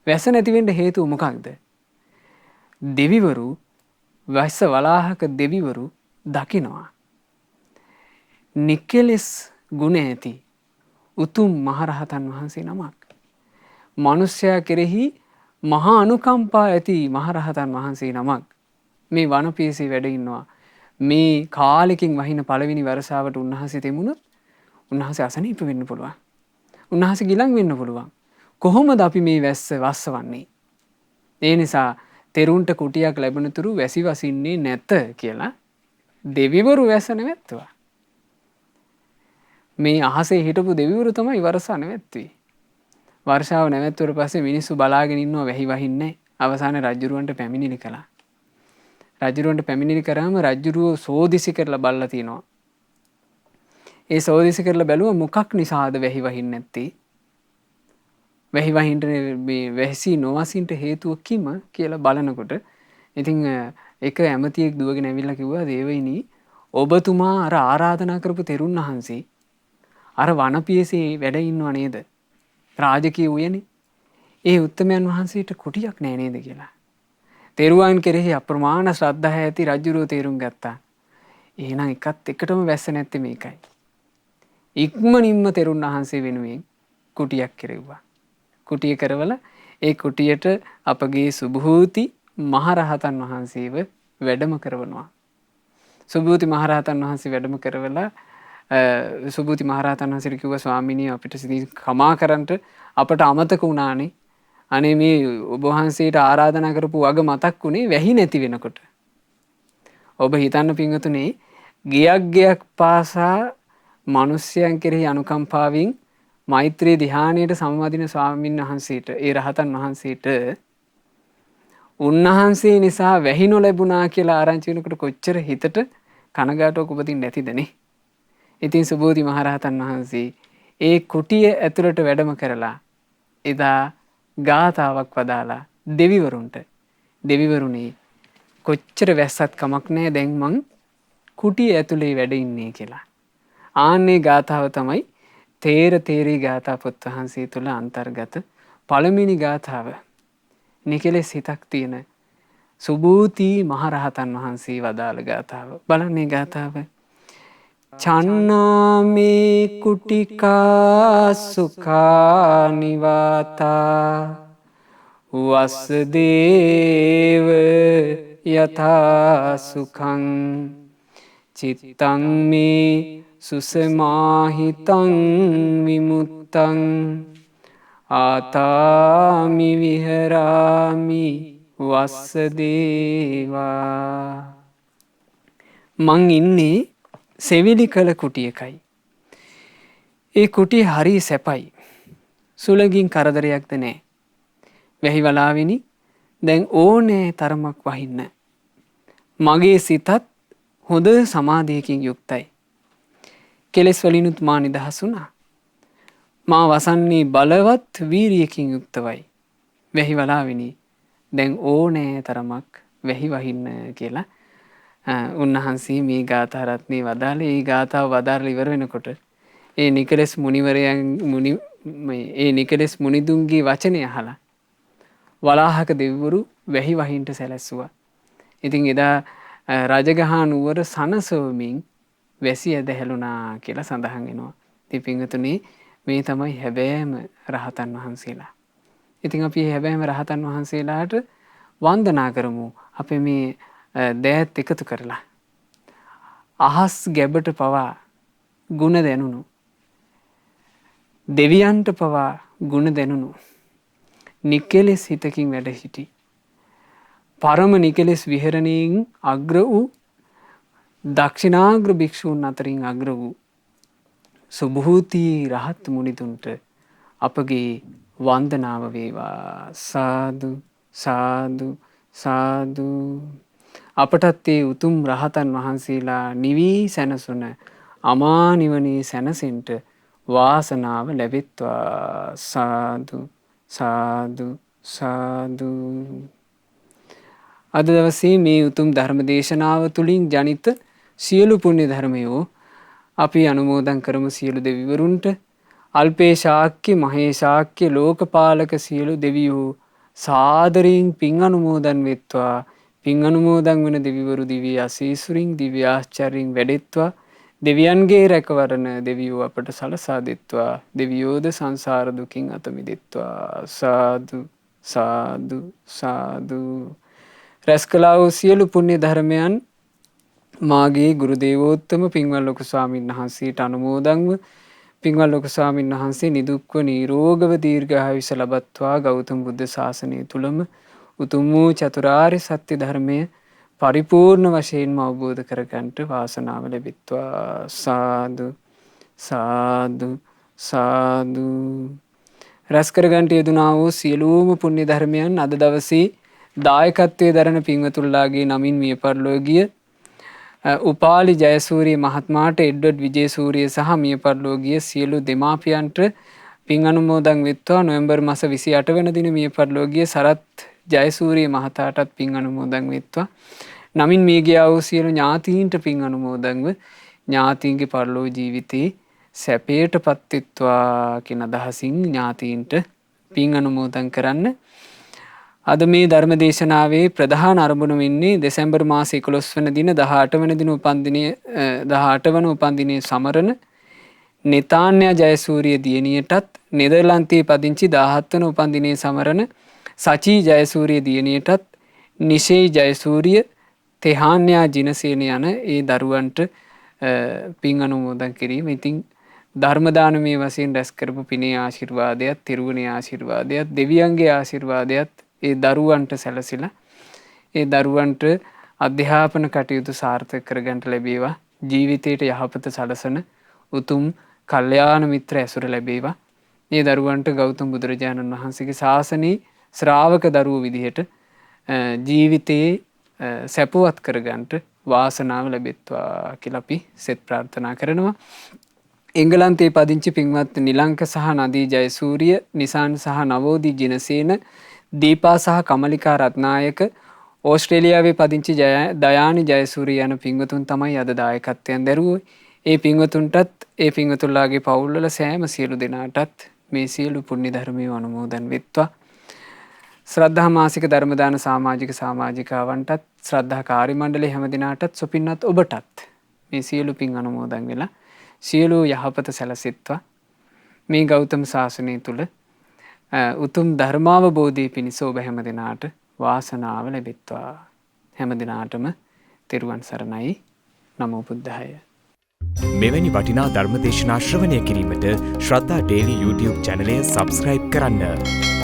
වැස්ස නැති වෙන්න හේතුව මොකක්ද? දෙවිවරු, වැස්ස වලාහක දෙවිවරු දකිනවා නිකලෙස් ගුණ ඇති උතුම් මහරහතන් වහන්සේ නමක්. මනුෂ්‍යයා කෙරෙහි මහා අනුකම්පා ඇති මහරහතන් වහන්සේ නමක් මේ වනපියසේ වැඩ ඉන්නවා. මේ කාලෙකින් වහින පළවෙනි වර්ෂාවට උන්වහන්සේ තෙමුණොත් උන්වහන්සේ අසනීප වෙන්න පුළුවන්. උන්වහන්සේ ගිලන් වෙන්න පුළුවන්. කොහොමද අපි මේ වැස්ස වස්සවන්නේ? ඒ නිසා තෙරුන්ට කුටියක් ලැබෙනතුරු වැසි වසින්නේ නැත කියලා දෙවිවරු වැස්ස නැවැත්තුවා. මේ අහසේ හිටපු දෙවිවරු තමයි වර්ෂා නැවැත්තුවේ. වර්ෂාව නැවැත්තුවට පස්සේ මිනිස්සු බලාගෙන ඉන්නවා වැහි වහින්නේ. අවසානයේ රජුරවන්ට පැමිණිලි කළා. රජුරවන්ට පැමිණිලි කරාම රජුරුව සෝදිසි කරලා බලලා තිනවා. ඒ සෝදිසි කරලා බැලුවා මොකක් නිසාද වැහි වහින්නේ නැත්තේ? වැහි වහින්න මේ වැසි නොවසින්ට හේතුව කිම කියලා බලනකොට ඉතින් එක ඇමතියෙක් දුවගෙන ඇවිල්ලා කිව්වා, දේවයිනි, ඔබතුමා අර ආරාධනා කරපු තෙරුන් වහන්සේ අර වනපියසේ වැඩ ඉන්නව නේද? රාජකීය උයනේ. ඒ උත්තමයන් වහන්සේට කුටියක් නෑ නේද කියලා. තෙරුවන් කෙරෙහි අප්‍රමාණ ශ්‍රද්ධාව ඇති රජුරෝ තේරුම් ගත්තා. එහෙනම් එකටම වැස්ස නැත්තේ මේකයි. ඉක්මනින්ම තෙරුන් වහන්සේ වෙනුවෙන් කුටියක් කෙරෙව්වා. කුටිය කරවලා ඒ කුටියට අපගේ සුභූති මහරහතන් වහන්සේව වැඩම කරවනවා. සුභූති මහරහතන් වහන්සේ වැඩම කරවලා සුභූති මහරහතන් වහන්සේට කිව්වා, ස්වාමීනි, අපිට කමා කරන්ට අපට අමතක වුණානේ. අනේ මේ ඔබ වහන්සේට ආරාධනා කරපු වග මතක් වුණේ වැහි නැති වෙනකොට. ඔබ හිතන්න පින්වතුනි, ගියක් පාසා මිනිස්යන් කෙරෙහි අනුකම්පාවෙන් මෛත්‍රී ධ්‍යානයට සමවදින ස්වාමීන් වහන්සේට, ඒ රහතන් වහන්සේට උන්වහන්සේ නිසා වැහි නොලැබුණා කියලා ආරංචි වෙනකොට කොච්චර හිතට කනගාටුවක් උපදින්නේ නැතිදනේ. ඉතින් සුභූති මහරහතන් වහන්සේ ඒ කුටිය ඇතුළට වැඩම කරලා එදා ගාථාවක් වදාලා දෙවිවරුනේ කොච්චර වැස්සත් කමක් නැහැ දැන් මං කුටිය ඇතුලේ වැඩ ඉන්නේ කියලා. ආන්නේ ගාථාව තමයි තේර තේරී ගාථා පොත් වහන්සේ තුල අන්තර්ගත පළමිනි ගාථාව. නිකලෙස් හිතක් තියෙන සුභූති මහරහතන් වහන්සේ වදාළ ගාථාව. බලන්න මේ ගාථාව. චන්නාමේ කුටිකා සුඛා නිවාතා වස්සදේව යථා සුඛං චිත්තං මේ සුසමාහිතං විමුත්තං ආතාමි විහරාමි වස්සදේවා. මං ඉන්නේ සෙවිලි කළ කුටියකයි. ඒ කුටිය හරි සැපයි. සුළඟින් කරදරයක්ද නෑ. වැහි වලාවෙනි දැන් ඕනෑ තරමක් වහින්න. මගේ සිතත් හොඳ සමාධියකින් යුක්තයි. කෙලෙස් වලිනුත් මා නිදහස් වුණා. මා වසන්නේ බලවත් වීරියකින් යුක්තවයි. වැහි වලාවෙනි දැන් ඕනෑ තරමක් වැහි වහින්න කියලා උන්වහන්සේ මේ ගාථා රත්නේ වදාළේ. ඒ ගාථාව වදාරලා ඉවර වෙනකොට ඒ නිකලෙස් නිකලෙස් මුනිදුන්ගේ වචනය අහලා වලාහක දෙවිවරු වැහි වහින්ට සැලැස්සුවා. ඉතින් එදා රජගහා නුවර සනසවමින් වැසි ඇද හැලුණා කියලා සඳහන් වෙනවා. ඉතින් පින්වතුනි මේ තමයි හැබෑම රහතන් වහන්සේලා. ඉතින් අපි හැබෑම රහතන් වහන්සේලාට වන්දනා කරමු. අපේ මේ දෑත් එකතු කරලා අහස් ගැබට පවා ගුණ දැනුණු දෙවියන්ට පවා ගුණ දැනුණු නිකලෙස් හිතකින් වැඩ සිටි පරම නිකලෙස් විහරණයෙන් අග්‍ර වූ දක්ෂිනාග්‍ර භික්ෂූන් අතරින් අග්‍ර වූ සුභූති රහත් මුනිතුන්ට අපගේ වන්දනාව වේවා. සාදු සාදු සාදු. අපටත් ඒ උතුම් රහතන් වහන්සේලා නිවී සැනසුන අමා නිවනේ සැනසෙන්ට වාසනාව ලැබෙත්වා. සාදු සාදු සාදු. අද දවසේ මේ උතුම් ධර්ම දේශනාව තුළින් ජනිත සියලු පුණ්‍ය ධර්මයෝ අපි අනුමෝදන් කරමු සියලු දෙවිවරුන්ට. අල්පේ ශාක්‍ය මහේ ශාක්‍ය ලෝකපාලක සියලු දෙවියෝ සාදරයෙන් පින් අනුමෝදන් වෙත්වා. පින් අනුමෝදන් වන දෙවිවරු දිව්‍ය ආශීසුරින් දිව්‍ය ආශ්චර්යයෙන් වැඩෙත්වා. දෙවියන්ගේ රැකවරණ දෙවියෝ අපට සලසා දෙත්වා. දෙවියෝද සංසාර දුකින් අත මිදෙත්වා. සාදු සාදු සාදු. රැස් කළා වූ සියලු පුණ්‍ය ධර්මයන් මාගේ ගුරු දේවෝත්තම පින්වත් ලොකු ස්වාමීන් වහන්සේට අනුමෝදන්ව පින්වත් ලොකු ස්වාමීන් වහන්සේ නිදුක්ව නිරෝගව දීර්ඝායුෂ ලබත්වා. ගෞතම බුද්ධ ශාසනය තුලම උතුම් වූ චතුරාර්ය සත්‍ය ධර්මය පරිපූර්ණ වශයෙන්ම අවබෝධ කරගන්නට වාසනාව ලැබෙත්වා. සාදු සාදු සාදු. රැස් කරගන්නට යෙදුනා වූ සියලුම පුණ්‍ය ධර්මයන් අද දවසේ දායකත්වයේ දරන පින්වතුන්ලාගේ නමින් මිය පරලොව ගිය උපාලි ජයසූරිය මහත්මයාට එඩ්වඩ් විජේසූරිය සහ මිය පරලොව ගිය සියලු දෙමාපියන්ට පින් අනුමෝදන් වෙත්වා. නොවැම්බර් මාස 28 වෙනි දින මිය පරලොව ගිය සරත් ජයසූරිය මහතාටත් පින් අනුමෝදන් වෙත්වා. නමින් මිය ගියා වූ සියලු ඥාතීන්ට පින් අනුමෝදන්ව ඥාතීන්ගේ පරලොව ජීවිතේ සැපයටපත් වෙත්වා කියන අදහසින් ඥාතීන්ට පින් අනුමෝදන් කරන්න. අද මේ ධර්ම දේශනාවේ ප්‍රධාන අරමුණ වෙන්නේ දෙසැම්බර් මාස 11 වෙනි දින 18 වෙනි දින උපන්දිනයේ 18 වන උපන්දිනයේ සමරන නෙතාන්‍ය ජයසූරිය දියණියටත් නෙදර්ලන්තයේ පදිංචි 17 වන උපන්දිනයේ සමරන සචී ජයසූරිය දියණියටත් නිෂේ ජයසූරිය තෙහාන්‍යා ජිනසේන යන ඒ දරුවන්ට පින් අනුමෝදන් කිරීම. ඉතින් ධර්ම දානමය වශයෙන් රැස් කරපු පිනේ ආශිර්වාදයත් තිරුවනේ ආශිර්වාදයත් දෙවියන්ගේ ආශිර්වාදයත් ඒ දරුවන්ට සැලසිලා ඒ දරුවන්ට අධ්‍යාපන කටයුතු සාර්ථක කරගන්නට ලැබේවා. ජීවිතයට යහපත සලසන උතුම් කල්යාණ මිත්‍ර ඇසුර ලැබේවා. මේ දරුවන්ට ගෞතම බුදුරජාණන් වහන්සේගේ ශාසනයේ ශ්‍රාවක දරුවෝ විදිහට ජීවිතයේ සැපවත් කරගන්නට වාසනාව ලැබෙත්වා කියලා අපි සෙත් ප්‍රාර්ථනා කරනවා. එංගලන්තයේ පදිංචි පින්වත් නිලංක සහ නදී ජයසූරිය, නිසාන් සහ නවෝදී ජිනසේන, දීපා සහ කමලිකා රත්නායක ඕස්ට්‍රේලියාවේ පදිංචි දයානි ජයසූරිය යන පින්වතුන් තමයි අද දායකත්වයෙන් දැරුවේ. ඒ පින්වතුන්ටත් ඒ පින්වතුන්ලාගේ පවුල්වල සෑම සියලු දෙනාටත් මේ සියලු පුණ්‍ය ධර්මයේ අනුමෝදන් වෙත්වා. ශ්‍රද්ධා මාසික ධර්මදාන සමාජිකාවන්ටත් ශ්‍රද්ධා කාර්ය මණ්ඩලයේ හැම දිනාටත් සුපින්වත් ඔබටත් මේ සියලු පින් අනුමෝදන් වෙලා සියලු යහපත සැලසෙත්වා. මේ ගෞතම ශාසනය තුල උතුම් ධර්මාවබෝධය පිණිස ඔබ හැම දිනාට වාසනාව ලැබෙත්වා. හැම දිනාටම තෙරුවන් සරණයි. නමෝ බුද්ධාය. මෙවැනි වටිනා ධර්මදේශනා ශ්‍රවණය කිරීමට ශ්‍රද්ධා ඩේලි YouTube චැනලය සබස්ක්‍රයිබ් කරන්න.